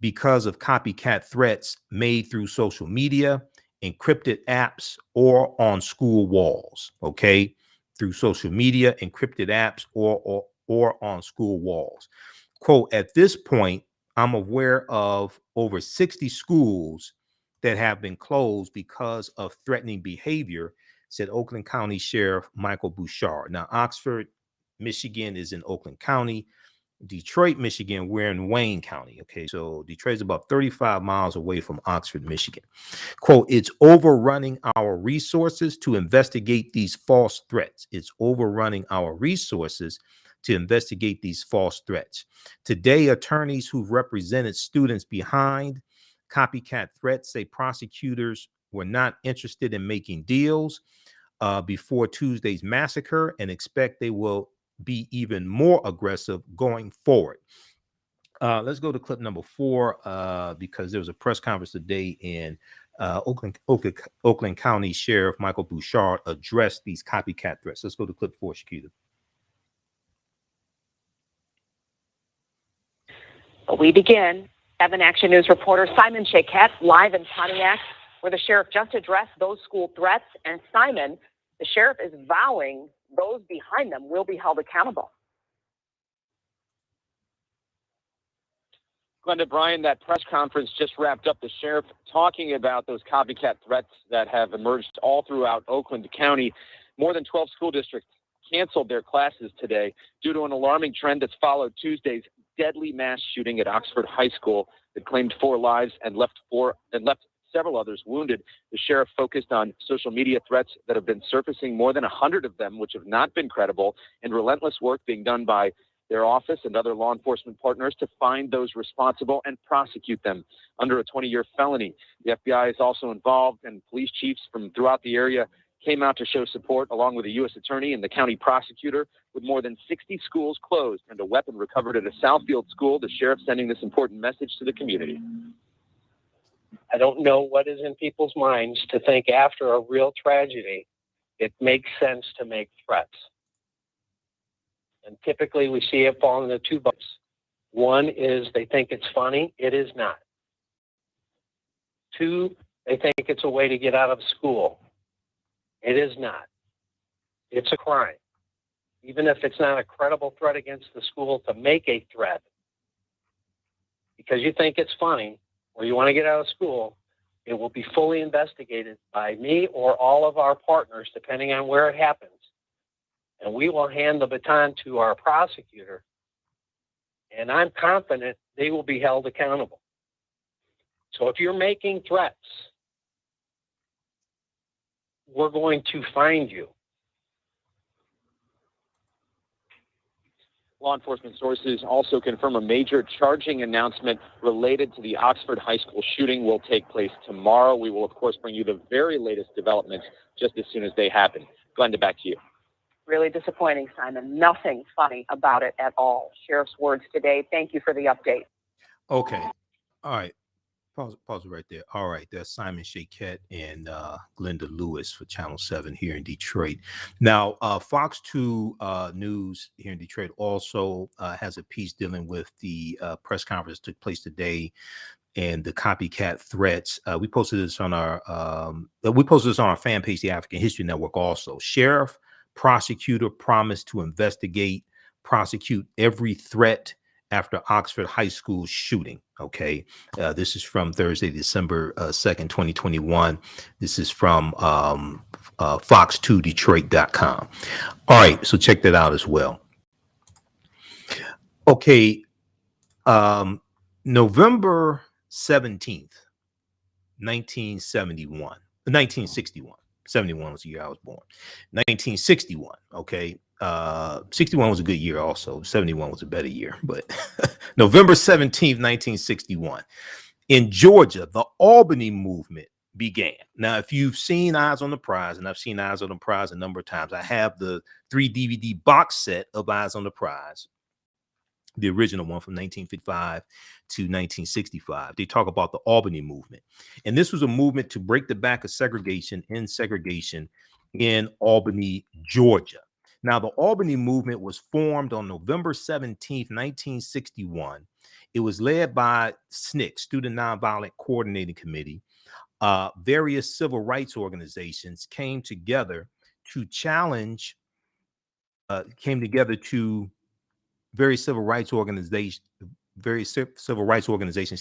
Speaker 1: because of copycat threats made through social media, encrypted apps, or on school walls. Okay, through social media, encrypted apps, or on school walls. Quote, at this point, I'm aware of over 60 schools that have been closed because of threatening behavior, said Oakland County Sheriff Michael Bouchard. Now, Oxford, Michigan is in Oakland County. Detroit, Michigan, we're in Wayne County. Okay, so Detroit's about 35 miles away from Oxford, Michigan. Quote, it's overrunning our resources to investigate these false threats. It's overrunning our resources to investigate these false threats. Today, attorneys who've represented students behind copycat threats say prosecutors were not interested in making deals before Tuesday's massacre and expect they will be even more aggressive going forward. Let's go to clip number 4 because there was a press conference today in Oakland County Sheriff Michael Bouchard addressed these copycat threats. Let's go to clip 4, Shakita.
Speaker 2: We begin. Evan Action News reporter Simon Jacqueline live in Pontiac, where the sheriff just addressed those school threats. And Simon, the sheriff is vowing those behind them will be held accountable.
Speaker 13: Glenda, Brian, that press conference just wrapped up. The sheriff talking about those copycat threats that have emerged all throughout Oakland County. More than 12 school districts canceled their classes today due to an alarming trend that's followed Tuesday's deadly mass shooting at Oxford High School that claimed 4 lives and left several others wounded. The sheriff focused on social media threats that have been surfacing, more than 100 of them, which have not been credible, and relentless work being done by their office and other law enforcement partners to find those responsible and prosecute them under a 20-year felony. The FBI is also involved, and police chiefs from throughout the area came out to show support, along with a U.S. attorney and the county prosecutor. With more than 60 schools closed and a weapon recovered at a Southfield school, the sheriff sending this important message to the community.
Speaker 12: I don't know what is in people's minds to think after a real tragedy, it makes sense to make threats. And typically we see it fall into 2 buckets. One is they think it's funny. It is not. 2, they think it's a way to get out of school. It is not. It's a crime. Even if it's not a credible threat against the school, to make a threat because you think it's funny or you want to get out of school, it will be fully investigated by me or all of our partners, depending on where it happens. And we will hand the baton to our prosecutor. And I'm confident they will be held accountable. So if you're making threats, we're going to find you.
Speaker 13: Law enforcement sources also confirm a major charging announcement related to the Oxford High School shooting will take place tomorrow. We will, of course, bring you the very latest developments just as soon as they happen. Glenda, back to you.
Speaker 2: Really disappointing, Simon. Nothing funny about it at all. Sheriff's words today. Thank you for the update.
Speaker 1: Okay. All right. Pause it right there. All right. That's Simon Shaquette and Glenda Lewis for Channel 7 here in Detroit. Now, Fox 2 News here in Detroit also has a piece dealing with the press conference that took place today and the copycat threats. We posted this on our fan page, the African History Network also. Sheriff, prosecutor promised to investigate, prosecute every threat after Oxford High School shooting. Okay. This is from Thursday, December 2nd, 2021. This is from fox2detroit.com. All right. So check that out as well. Okay. November 17th, 1961. 71 was the year I was born. 1961. Okay. 61 was a good year also. 71 was a better year, but November 17th, 1961 in Georgia, the Albany Movement began. Now, if you've seen Eyes on the Prize, and I've seen Eyes on the Prize a number of times, I have the 3 DVD box set of Eyes on the Prize, the original one from 1955 to 1965. They talk about the Albany Movement. And this was a movement to break the back of segregation in Albany, Georgia. Now, the Albany Movement was formed on November 17th, 1961. It was led by SNCC, Student Nonviolent Coordinating Committee. Various civil rights organizations came together to challenge, various civil rights organizations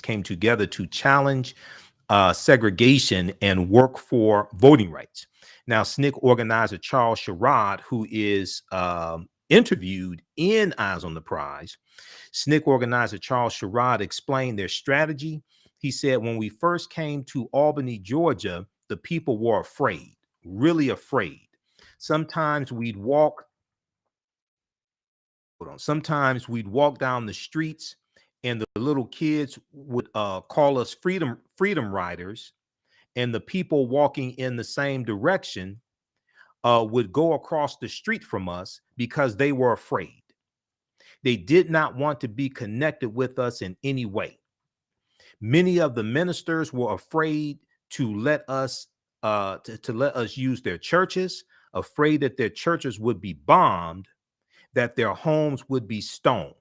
Speaker 1: came together to challenge segregation and work for voting rights. Now, SNCC organizer Charles Sherrod, who is interviewed in Eyes on the Prize, SNCC organizer Charles Sherrod explained their strategy. He said, when we first came to Albany, Georgia, the people were afraid, really afraid. Sometimes we'd walk down the streets and the little kids would call us freedom riders, and the people walking in the same direction would go across the street from us because they were afraid. They did not want to be connected with us in any way. Many of the ministers were afraid to let us use their churches, afraid that their churches would be bombed, that their homes would be stoned.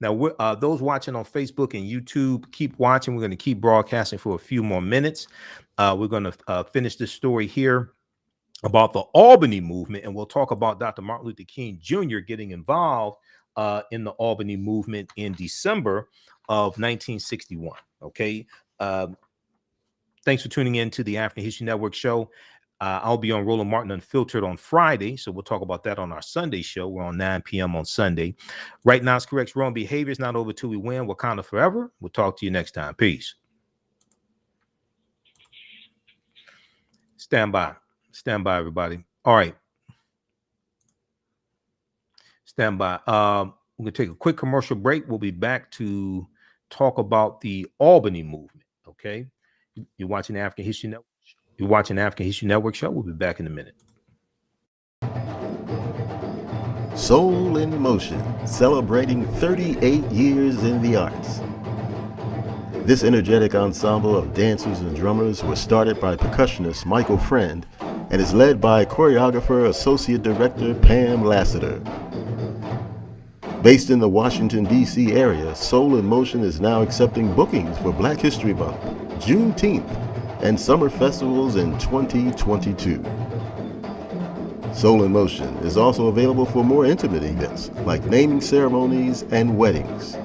Speaker 1: Now, those watching on Facebook and YouTube, keep watching. We're going to keep broadcasting for a few more minutes. We're going to finish this story here about the Albany Movement, and we'll talk about Dr. Martin Luther King Jr. getting involved in the Albany Movement in December of 1961. Okay. Thanks for tuning in to the African History Network show. I'll be on Roland Martin Unfiltered on Friday, so we'll talk about that on our Sunday show. We're on 9 p.m. on Sunday. Right now, it's correct wrong behavior. It's not over till we win. Wakanda forever. We'll talk to you next time. Peace. Stand by, everybody. All right. Stand by. We're going to take a quick commercial break. We'll be back to talk about the Albany Movement. Okay. You're watching the African History Network. You're watching the African History Network show. We'll be back in a minute.
Speaker 14: Soul in Motion, celebrating 38 years in the arts. This energetic ensemble of dancers and drummers was started by percussionist Michael Friend and is led by choreographer Associate Director Pam Lassiter. Based in the Washington, D.C. area, Soul in Motion is now accepting bookings for Black History Month, Juneteenth, and summer festivals in 2022. Soul in Motion is also available for more intimate events like naming ceremonies and weddings.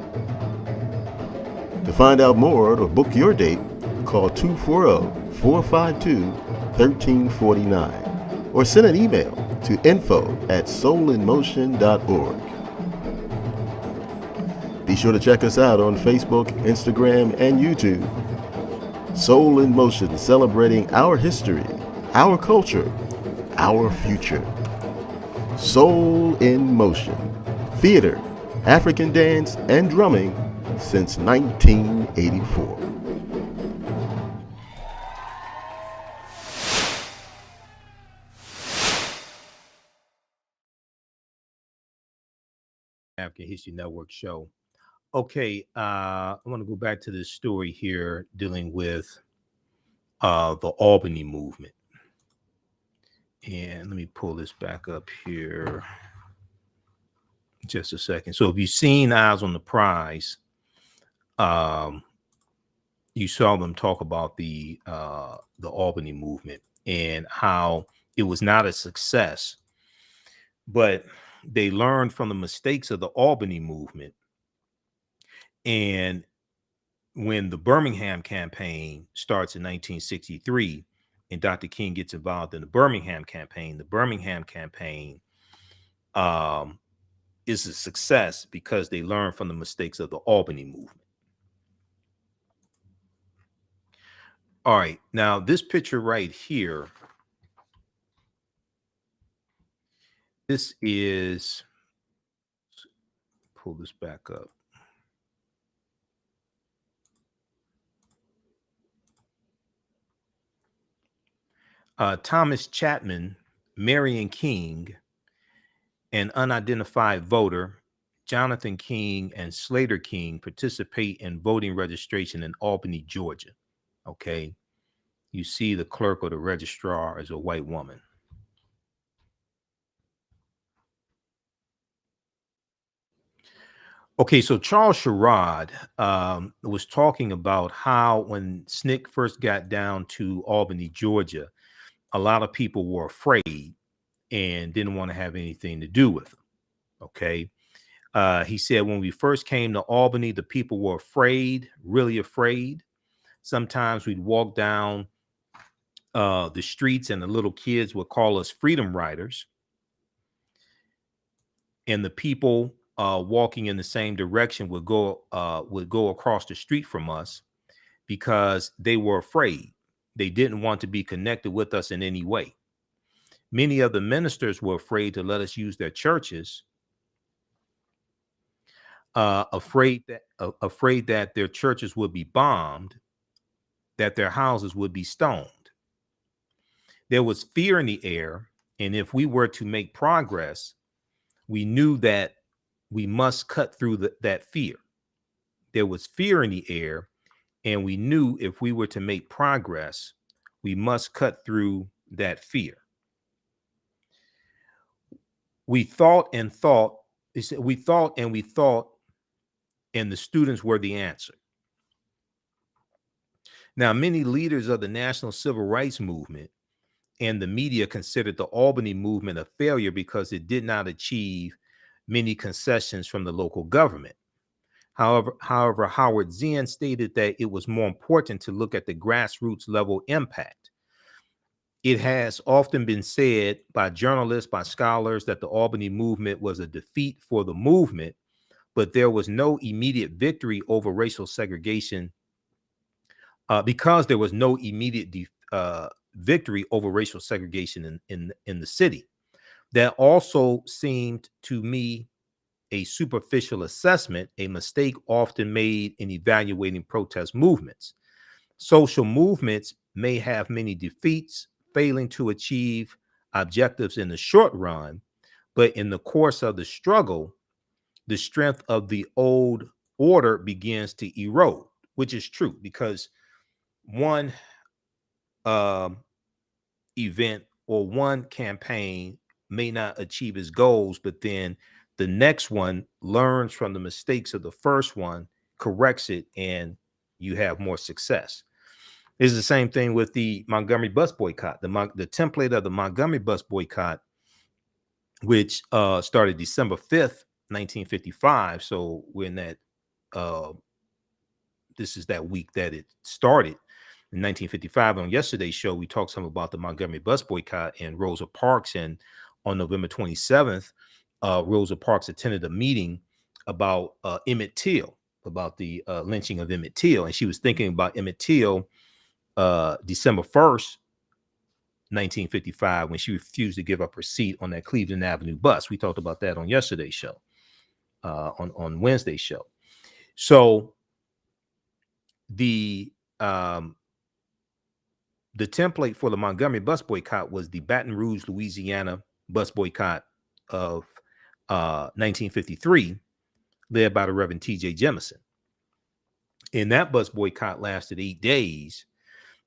Speaker 14: To find out more or to book your date, call 240-452-1349 or send an email to info@soulinmotion.org. Be sure to check us out on Facebook, Instagram, and YouTube. Soul in Motion, celebrating our history, our culture, our future. Soul in Motion. Theater, African dance and drumming since 1984.
Speaker 1: African History Network show. Okay, I want to go back to this story here dealing with the Albany movement. And let me pull this back up here just a second. So if you've seen Eyes on the Prize, you saw them talk about the Albany movement and how it was not a success, but they learned from the mistakes of the Albany movement. And when the Birmingham campaign starts in 1963 and Dr. King gets involved in the Birmingham campaign is a success because they learned from the mistakes of the Albany movement. All right, now this picture right here, this is, pull this back up. Thomas Chapman, Marion King, an unidentified voter, Jonathan King, and Slater King participate in voting registration in Albany, Georgia. Okay. You see the clerk or the registrar as a white woman. Okay, so Charles Sherrod was talking about how when SNCC first got down to Albany, Georgia, a lot of people were afraid and didn't want to have anything to do with them. Okay. He said when we first came to Albany, the people were afraid, really afraid. Sometimes we'd walk down the streets and the little kids would call us freedom riders. And the people walking in the same direction would go across the street from us because they were afraid. They didn't want to be connected with us in any way. Many of the ministers were afraid to let us use their churches, afraid that their churches would be bombed, that their houses would be stoned. There was fear in the air, and if we were to make progress, we knew that we must cut through that fear. There was fear in the air, and we knew if we were to make progress, we must cut through that fear. We thought, and the students were the answer. Now, many leaders of the national civil rights movement and the media considered the Albany movement a failure because it did not achieve many concessions from the local government. However, Howard Zinn stated that it was more important to look at the grassroots level impact. It has often been said by journalists, by scholars, that the Albany movement was a defeat for the movement, but there was no immediate victory over racial segregation because there was no immediate victory over racial segregation in the city. That also seemed to me a superficial assessment, a mistake often made in evaluating protest movements. Social movements may have many defeats, failing to achieve objectives in the short run, but in the course of the struggle, the strength of the old order begins to erode, which is true because one event or one campaign may not achieve its goals, but then the next one learns from the mistakes of the first one, corrects it, and you have more success. It's the same thing with the Montgomery Bus Boycott. The template of the Montgomery Bus Boycott, which started December 5th, 1955. So we're in that, this is that week that it started. In 1955, on yesterday's show, we talked some about the Montgomery Bus Boycott and Rosa Parks. And on November 27th, Rosa Parks attended a meeting about Emmett Till, about the lynching of Emmett Till. And she was thinking about Emmett Till December 1st, 1955, when she refused to give up her seat on that Cleveland Avenue bus. We talked about that on yesterday's show. on Wednesday's show. So the template for the Montgomery bus boycott was the Baton Rouge, Louisiana bus boycott of 1953, led by the Reverend T.J. Jemison. And that bus boycott lasted 8 days.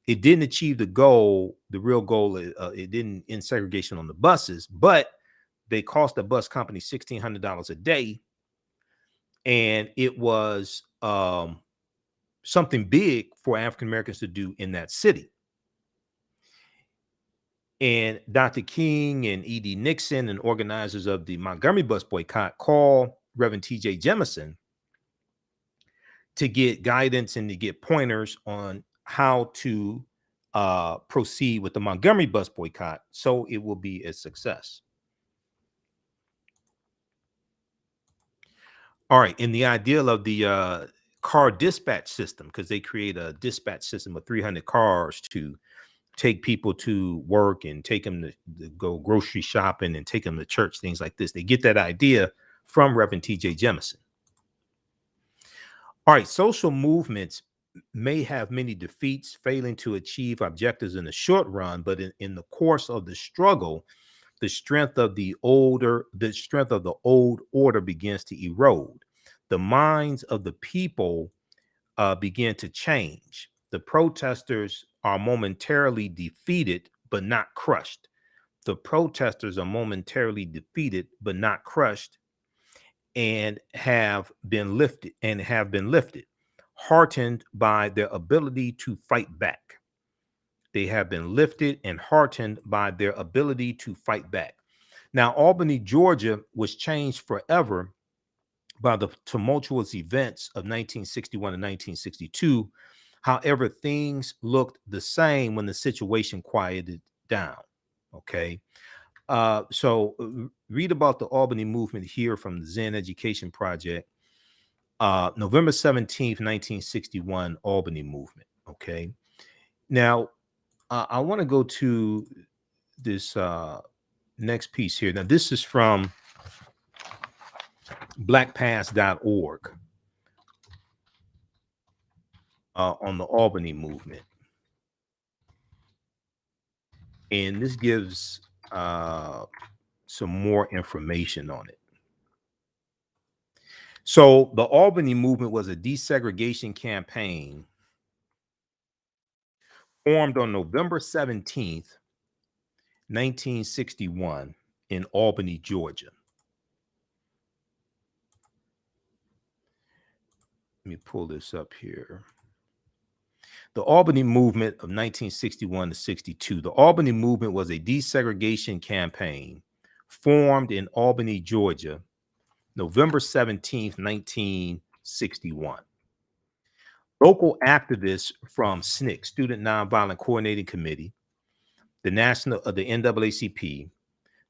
Speaker 1: It didn't achieve the goal, the real goal. It didn't end segregation on the buses, but they cost the bus company $1,600 a day. And it was something big for African Americans to do in that city. And Dr. King and E.D. Nixon and organizers of the Montgomery bus boycott called Reverend T.J. Jemison to get guidance and to get pointers on how to proceed with the Montgomery bus boycott so it will be a success. All right, and the ideal of the car dispatch system, because they create a dispatch system of 300 cars to take people to work and take them to go grocery shopping and take them to church, things like this. They get that idea from Reverend T.J. Jemison. All right, social movements may have many defeats, failing to achieve objectives in the short run, but in the course of the struggle, the strength of the old order begins to erode. The minds of the people begin to change. The protesters are momentarily defeated, but not crushed. The protesters are momentarily defeated, but not crushed, and have been lifted, heartened by their ability to fight back. They have been lifted and heartened by their ability to fight back. Now, Albany, Georgia was changed forever by the tumultuous events of 1961 and 1962. However, things looked the same when the situation quieted down. Okay. So read about the Albany movement here from the Zen Education Project. November 17th, 1961, Albany Movement. Okay. Now, I want to go to this next piece here. Now, this is from blackpast.org on the Albany Movement. And this gives some more information on it. So the Albany Movement was a desegregation campaign formed on November 17th, 1961 in Albany, Georgia. Let me pull this up here. The Albany Movement of 1961 to 62. The Albany Movement was a desegregation campaign formed in Albany, Georgia, November 17th, 1961. Local activists from SNCC, Student Nonviolent Coordinating Committee, the NAACP,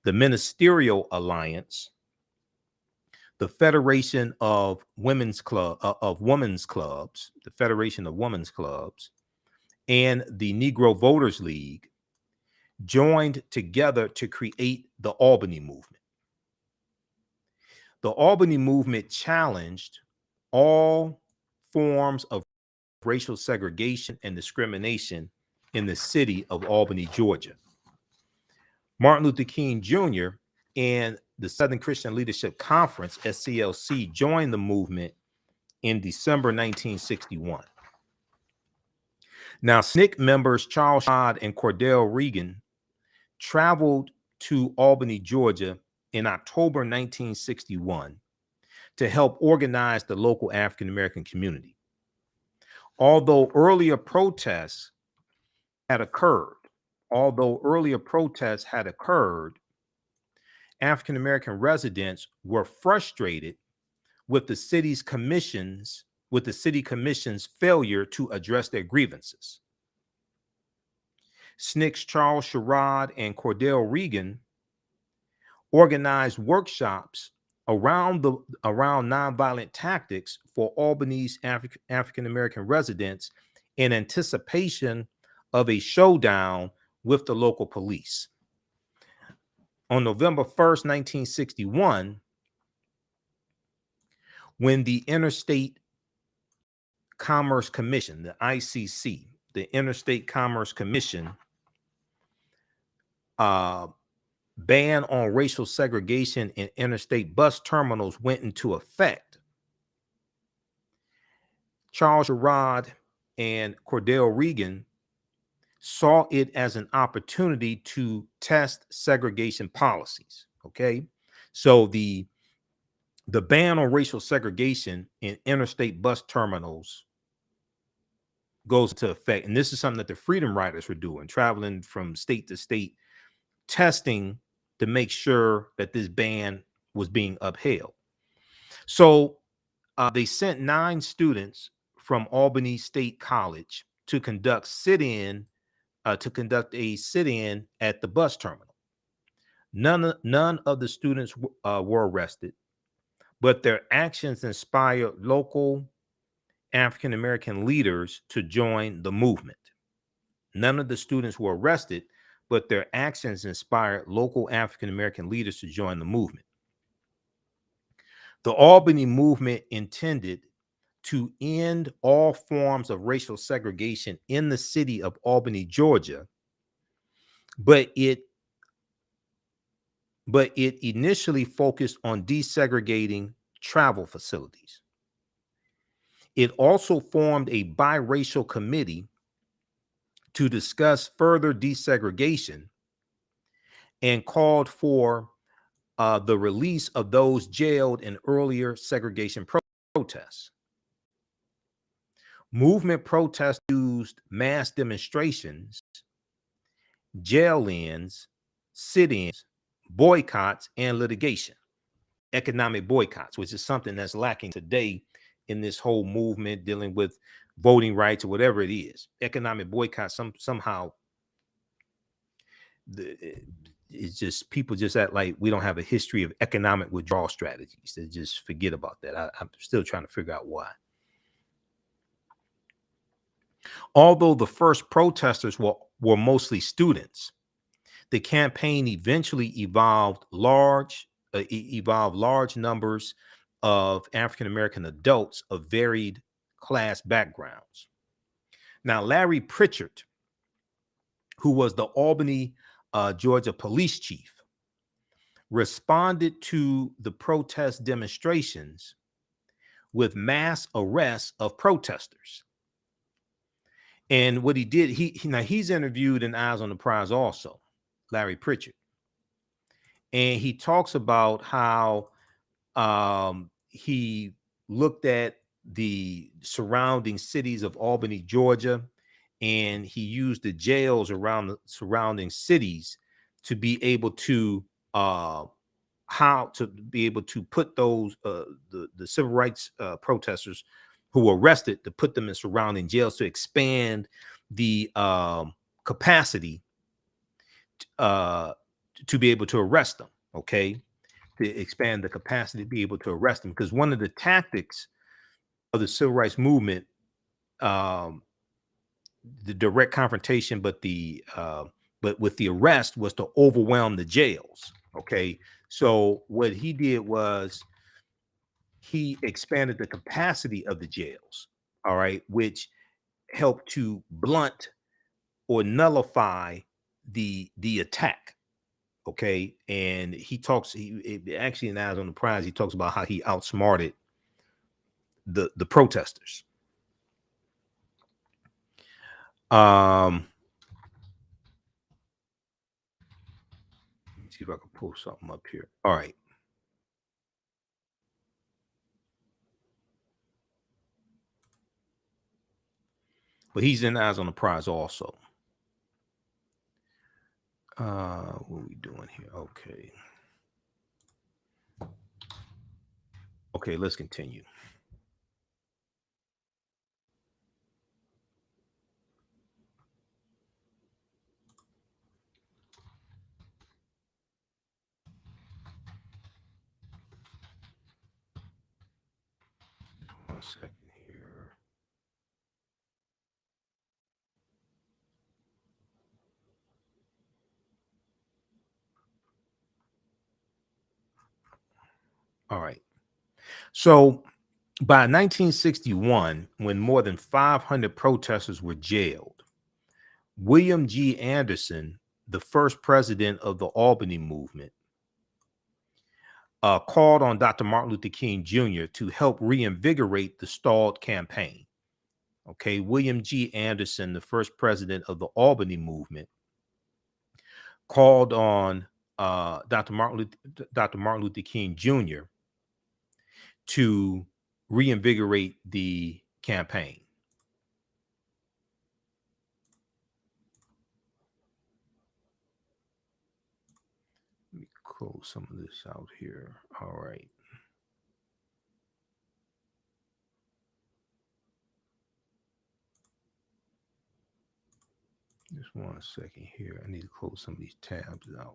Speaker 1: the Ministerial Alliance, the Federation of Women's Clubs, the Federation of Women's Clubs, and the Negro Voters League joined together to create the Albany Movement. The Albany Movement challenged all forms of racial segregation and discrimination in the city of Albany, Georgia. Martin Luther King Jr. and the Southern Christian Leadership Conference, SCLC, joined the movement in December 1961. Now, SNCC members Charles Schad and Cordell Regan traveled to Albany, Georgia in October 1961 to help organize the local African American community. Although earlier protests had occurred, African American residents were frustrated with the city commission's failure to address their grievances. SNCC's Charles Sherrod and Cordell Regan organized workshops around nonviolent tactics for Albany's African American residents in anticipation of a showdown with the local police. On November 1st, 1961, when the Interstate Commerce Commission, the ICC, the Interstate Commerce Commission, ban on racial segregation in interstate bus terminals went into effect, Charles Sherrod and Cordell Regan saw it as an opportunity to test segregation policies. Okay, so the ban on racial segregation in interstate bus terminals goes into effect, and this is something that the Freedom Riders were doing, traveling from state to state, testing to make sure that this ban was being upheld. So they sent 9 students from Albany State College to conduct a sit-in at the bus terminal. None of the students were arrested, but their actions inspired local African American leaders to join the movement. None of the students were arrested, but their actions inspired local African American leaders to join the movement. The Albany Movement intended to end all forms of racial segregation in the city of Albany, Georgia, but it initially focused on desegregating travel facilities. It also formed a biracial committee to discuss further desegregation and called for the release of those jailed in earlier segregation protests. Movement protests used mass demonstrations, jail-ins, sit-ins, boycotts, and litigation. Economic boycotts, which is something that's lacking today in this whole movement dealing with voting rights or whatever it is. Economic boycotts, somehow it's just people just act like we don't have a history of economic withdrawal strategies. They just forget about that. I'm still trying to figure out why. Although the first protesters were mostly students, the campaign eventually evolved large numbers of African American adults of varied class backgrounds. Now, Larry Pritchard, who was the Albany, Georgia police chief, responded to the protest demonstrations with mass arrests of protesters. And what he did, he's interviewed in Eyes on the Prize also, Larry Pritchard. And he talks about how he looked at the surrounding cities of Albany, Georgia, and he used the jails around the surrounding cities to be able to put those the civil rights protesters who were arrested, to put them in surrounding jails to expand the capacity to be able to arrest them. Okay, to expand the capacity to be able to arrest them, because one of the tactics of the civil rights movement, the direct confrontation, but with the arrest, was to overwhelm the jails. Okay, so what he did was he expanded the capacity of the jails, all right, which helped to blunt or nullify the attack. Okay, and he actually in Eyes on the Prize, he talks about how he outsmarted the protesters. Let's see if I can pull something up here. All right. But he's in Eyes on the Prize also. What are we doing here? Okay, let's continue. One second here. All right. So By 1961, when more than 500 protesters were jailed, William G. Anderson, the first president of the Albany Movement, called on Dr. Martin Luther King Jr. to help reinvigorate the stalled campaign. Okay, William G. Anderson, the first president of the Albany Movement, called on Dr. Martin Luther King Jr. to reinvigorate the campaign. Let me close some of this out here. All right. Just 1 second here. I need to close some of these tabs out.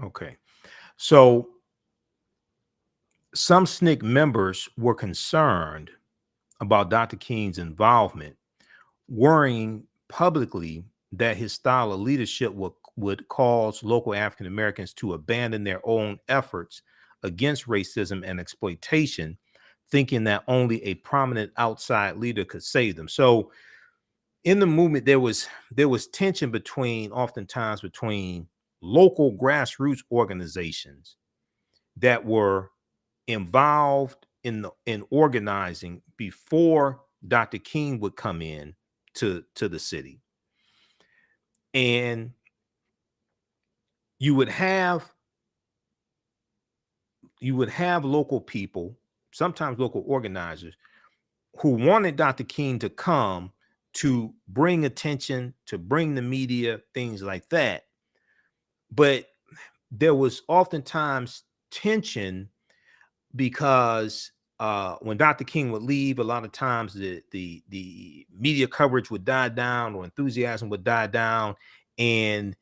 Speaker 1: Okay. So some SNCC members were concerned about Dr. King's involvement, worrying publicly that his style of leadership would cause local African Americans to abandon their own efforts against racism and exploitation, thinking that only a prominent outside leader could save them. So in the movement, there was tension oftentimes between local grassroots organizations that were involved in organizing before Dr. King would come in to the city. And you would have local people, sometimes local organizers, who wanted Dr. King to come to bring attention, to bring the media, things like that. But there was oftentimes tension because when Dr. King would leave, a lot of times the media coverage would die down, or enthusiasm would die down, and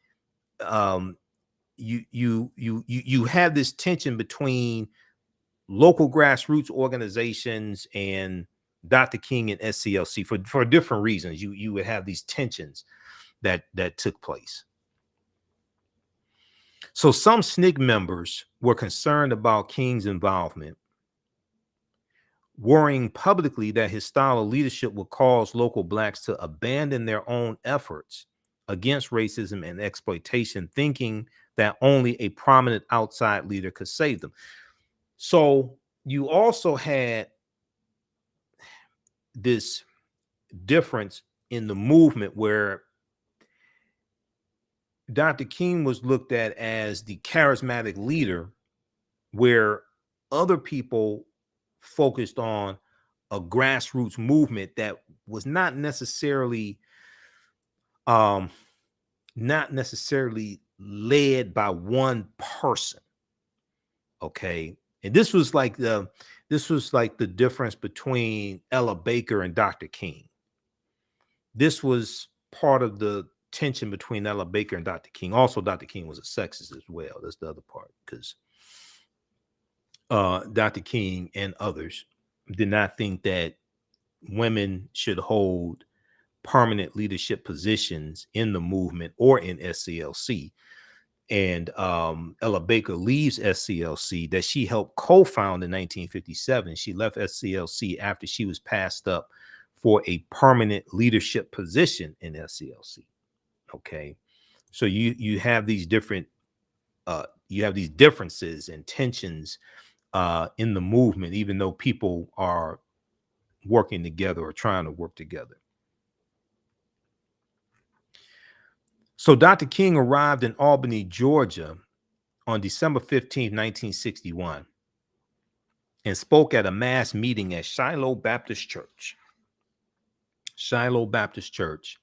Speaker 1: you have this tension between local grassroots organizations and Dr. King and SCLC for different reasons. You would have these tensions that took place. So some SNCC members were concerned about King's involvement, worrying publicly that his style of leadership would cause local Blacks to abandon their own efforts against racism and exploitation, thinking that only a prominent outside leader could save them. So you also had this difference in the movement where Dr. King was looked at as the charismatic leader, where other people focused on a grassroots movement that was not necessarily led by one person. Okay. And this was like the difference between Ella Baker and Dr. King. This was part of the tension between Ella Baker and Dr. King. Also, Dr. King was a sexist as well. That's the other part, because Dr. King and others did not think that women should hold permanent leadership positions in the movement or in SCLC. And Ella Baker leaves SCLC, that she helped co-found in 1957. She left SCLC after she was passed up for a permanent leadership position in SCLC. Okay, so you have these different differences and tensions in the movement, even though people are working together or trying to work together. So Dr. King arrived in Albany, Georgia on December 15, 1961, and spoke at a mass meeting at Shiloh Baptist Church. Shiloh Baptist Church.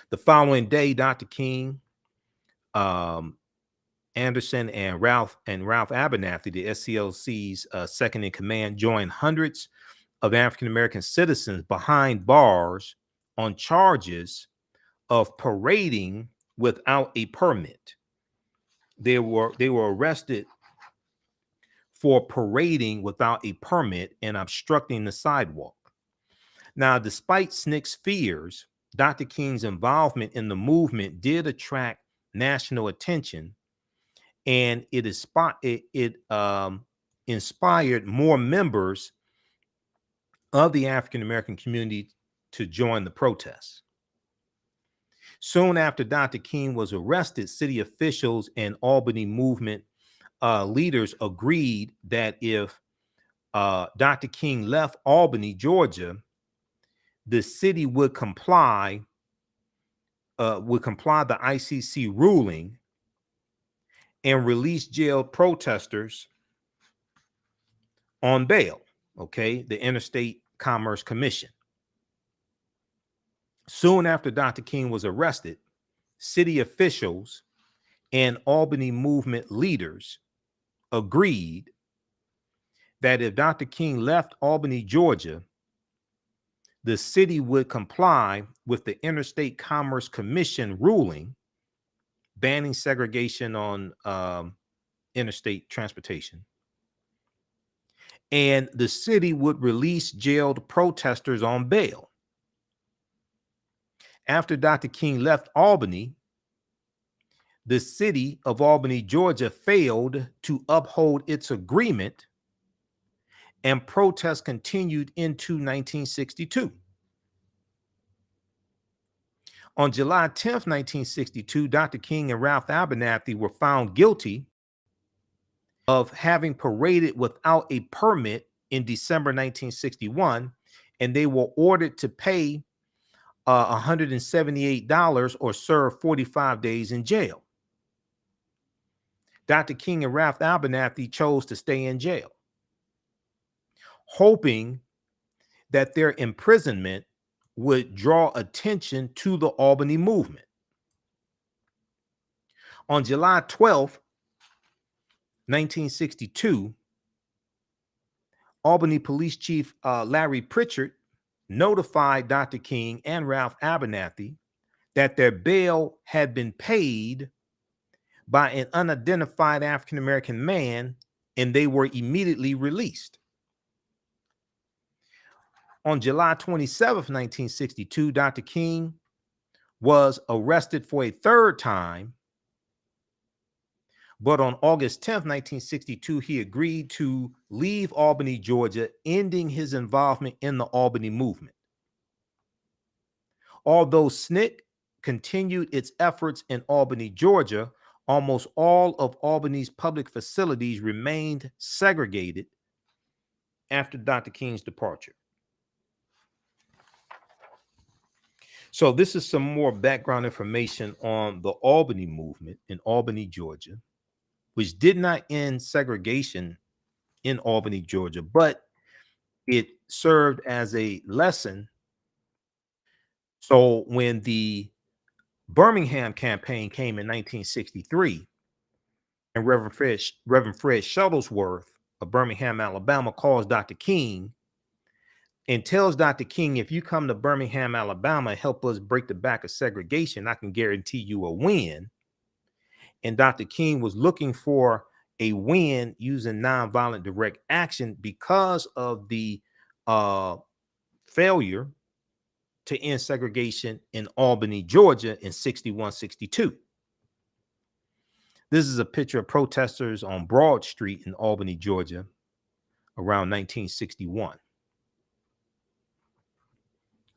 Speaker 1: The following day, Dr. King, Anderson, and Ralph Abernathy, the SCLC's second in command, joined hundreds of African-American citizens behind bars on charges of parading without a permit. They were arrested for parading without a permit and obstructing the sidewalk. Now, despite SNCC's fears, Dr. King's involvement in the movement did attract national attention, and it inspired more members of the African American community to join the protests. Soon after Dr. King was arrested, city officials and Albany Movement leaders agreed that if Dr. King left Albany, Georgia, the city would comply the ICC ruling and release jailed protesters on bail. Okay, the Interstate Commerce Commission. Soon after Dr. King was arrested, city officials and Albany Movement leaders agreed that if Dr. King left Albany, Georgia, the city would comply with the Interstate Commerce Commission ruling banning segregation on interstate transportation. And the city would release jailed protesters on bail. After Dr. King left Albany, the city of Albany, Georgia failed to uphold its agreement, and protests continued into 1962. On July 10th, 1962, Dr. King and Ralph Abernathy were found guilty of having paraded without a permit in December 1961, and they were ordered to pay $178 or serve 45 days in jail. Dr. King and Ralph Abernathy chose to stay in jail, hoping that their imprisonment would draw attention to the Albany movement. On July 12th, 1962, Albany Police Chief Larry Pritchard notified Dr. King and Ralph Abernathy that their bail had been paid by an unidentified African-American man, and they were immediately released. On July 27th, 1962, Dr. King was arrested for a third time, but on August 10th, 1962, he agreed to leave Albany, Georgia, ending his involvement in the Albany movement. Although SNCC continued its efforts in Albany, Georgia, almost all of Albany's public facilities remained segregated after Dr. King's departure. So this is some more background information on the Albany movement in Albany, Georgia, which did not end segregation in Albany, Georgia, but it served as a lesson. So when the Birmingham campaign came in 1963, and Reverend Fred Shuttlesworth of Birmingham, Alabama, calls Dr. King and tells Dr. King, if you come to Birmingham, Alabama, help us break the back of segregation, I can guarantee you a win. And Dr. King was looking for a win using nonviolent direct action because of the failure to end segregation in Albany, Georgia in 61-62. This is a picture of protesters on Broad Street in Albany, Georgia around 1961.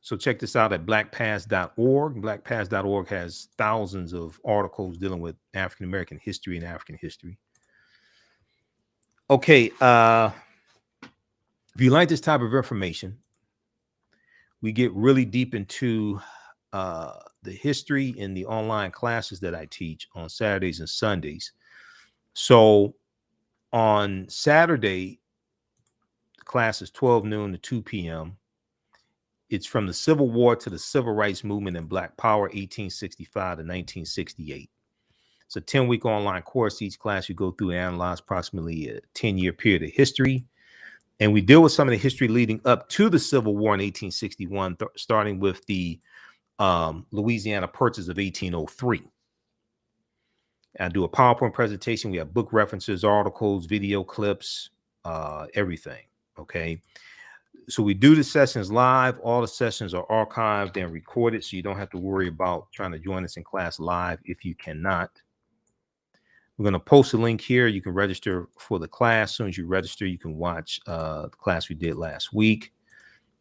Speaker 1: So check this out at blackpast.org. Blackpast.org has thousands of articles dealing with African-American history and African history. Okay, if you like this type of information, we get really deep into the history in the online classes that I teach on Saturdays and Sundays. So on Saturday, the class is 12 noon to 2 p.m. It's from the Civil War to the Civil Rights Movement and Black Power, 1865 to 1968. It's a 10-week online course. Each class you go through and analyze approximately a 10-year period of history. And we deal with some of the history leading up to the Civil War in 1861, starting with the Louisiana Purchase of 1803. I do a PowerPoint presentation. We have book references, articles, video clips, everything. Okay. So we do the sessions live. All the sessions are archived and recorded, so you don't have to worry about trying to join us in class live if you cannot. We're going to post a link here. You can register for the class. As soon as you register, you can watch the class we did last week.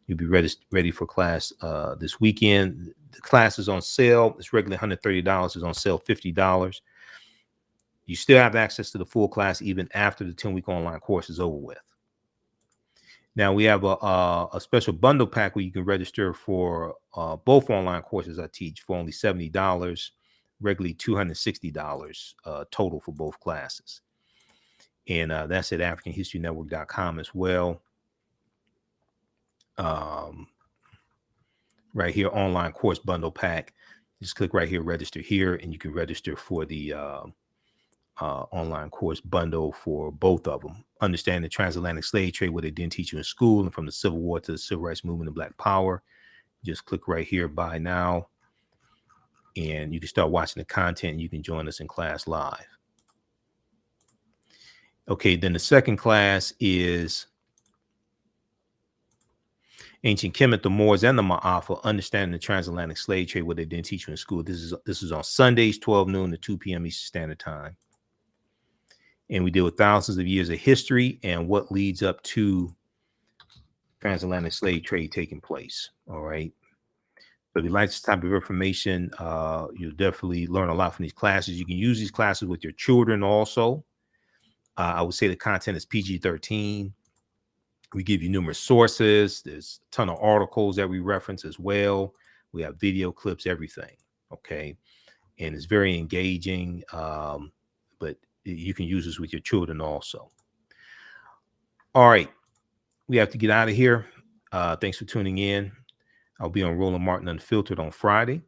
Speaker 1: You'll be ready for class this weekend. The class is on sale. It's regularly $130. It's on sale $50. You still have access to the full class even after the 10-week online course is over with. Now we have a special bundle pack where you can register for both online courses I teach for only $70, regularly $260 total for both classes. And that's at AfricanHistoryNetwork.com as well. Right here, online course bundle pack. Just click right here, register here, and you can register for the online course bundle for both of them. Understand the transatlantic slave trade, what they didn't teach you in school, and from the Civil War to the Civil Rights Movement and Black Power. Just click right here, buy now, and you can start watching the content, and you can join us in class live. Okay, then the second class is Ancient Kemet, the Moors, and the Ma'afa, understanding the transatlantic slave trade, what they didn't teach you in school. This is on Sundays, 12 noon to 2 p.m. Eastern Standard Time. And we deal with thousands of years of history and what leads up to transatlantic slave trade taking place. All right. So if you like this type of information, you'll definitely learn a lot from these classes. You can use these classes with your children also. I would say the content is PG-13. We give you numerous sources. There's a ton of articles that we reference as well. We have video clips, everything. Okay. And it's very engaging. But you can use this with your children also. All right. We have to get out of here. Thanks for tuning in. I'll be on Roland Martin Unfiltered on Friday.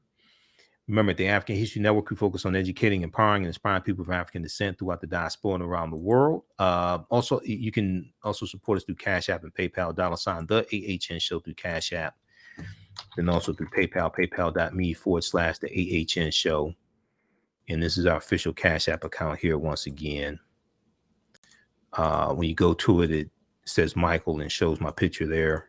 Speaker 1: Remember, at the African History Network, we focus on educating, empowering, and inspiring people of African descent throughout the diaspora and around the world. Also, you can also support us through Cash App and PayPal, $ TheAHNShow through Cash App. And also through PayPal, paypal.me/TheAHNShow. And this is our official Cash App account here once again. When you go to it, it says Michael and shows my picture there.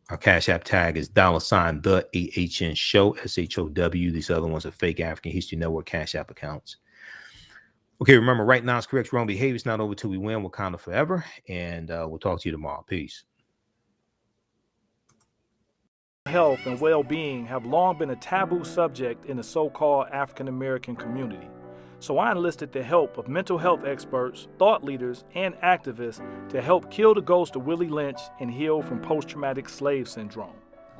Speaker 1: Our Cash App tag is $TheAHNShow, SHOW. These other ones are fake African History Network Cash App accounts. Okay, remember, right now it's correct wrong behavior. It's not over till we win. Wakanda forever. And we'll talk to you tomorrow. Peace.
Speaker 15: Health and well-being have long been a taboo subject in the so-called African American community. So I enlisted the help of mental health experts, thought leaders, and activists to help kill the ghost of Willie Lynch and heal from post-traumatic slave syndrome.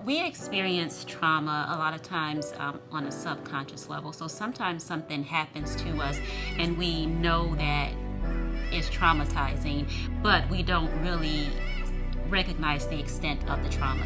Speaker 16: We experience trauma a lot of times on a subconscious level. So sometimes something happens to us and we know that it's traumatizing, but we don't really recognize the extent of the trauma.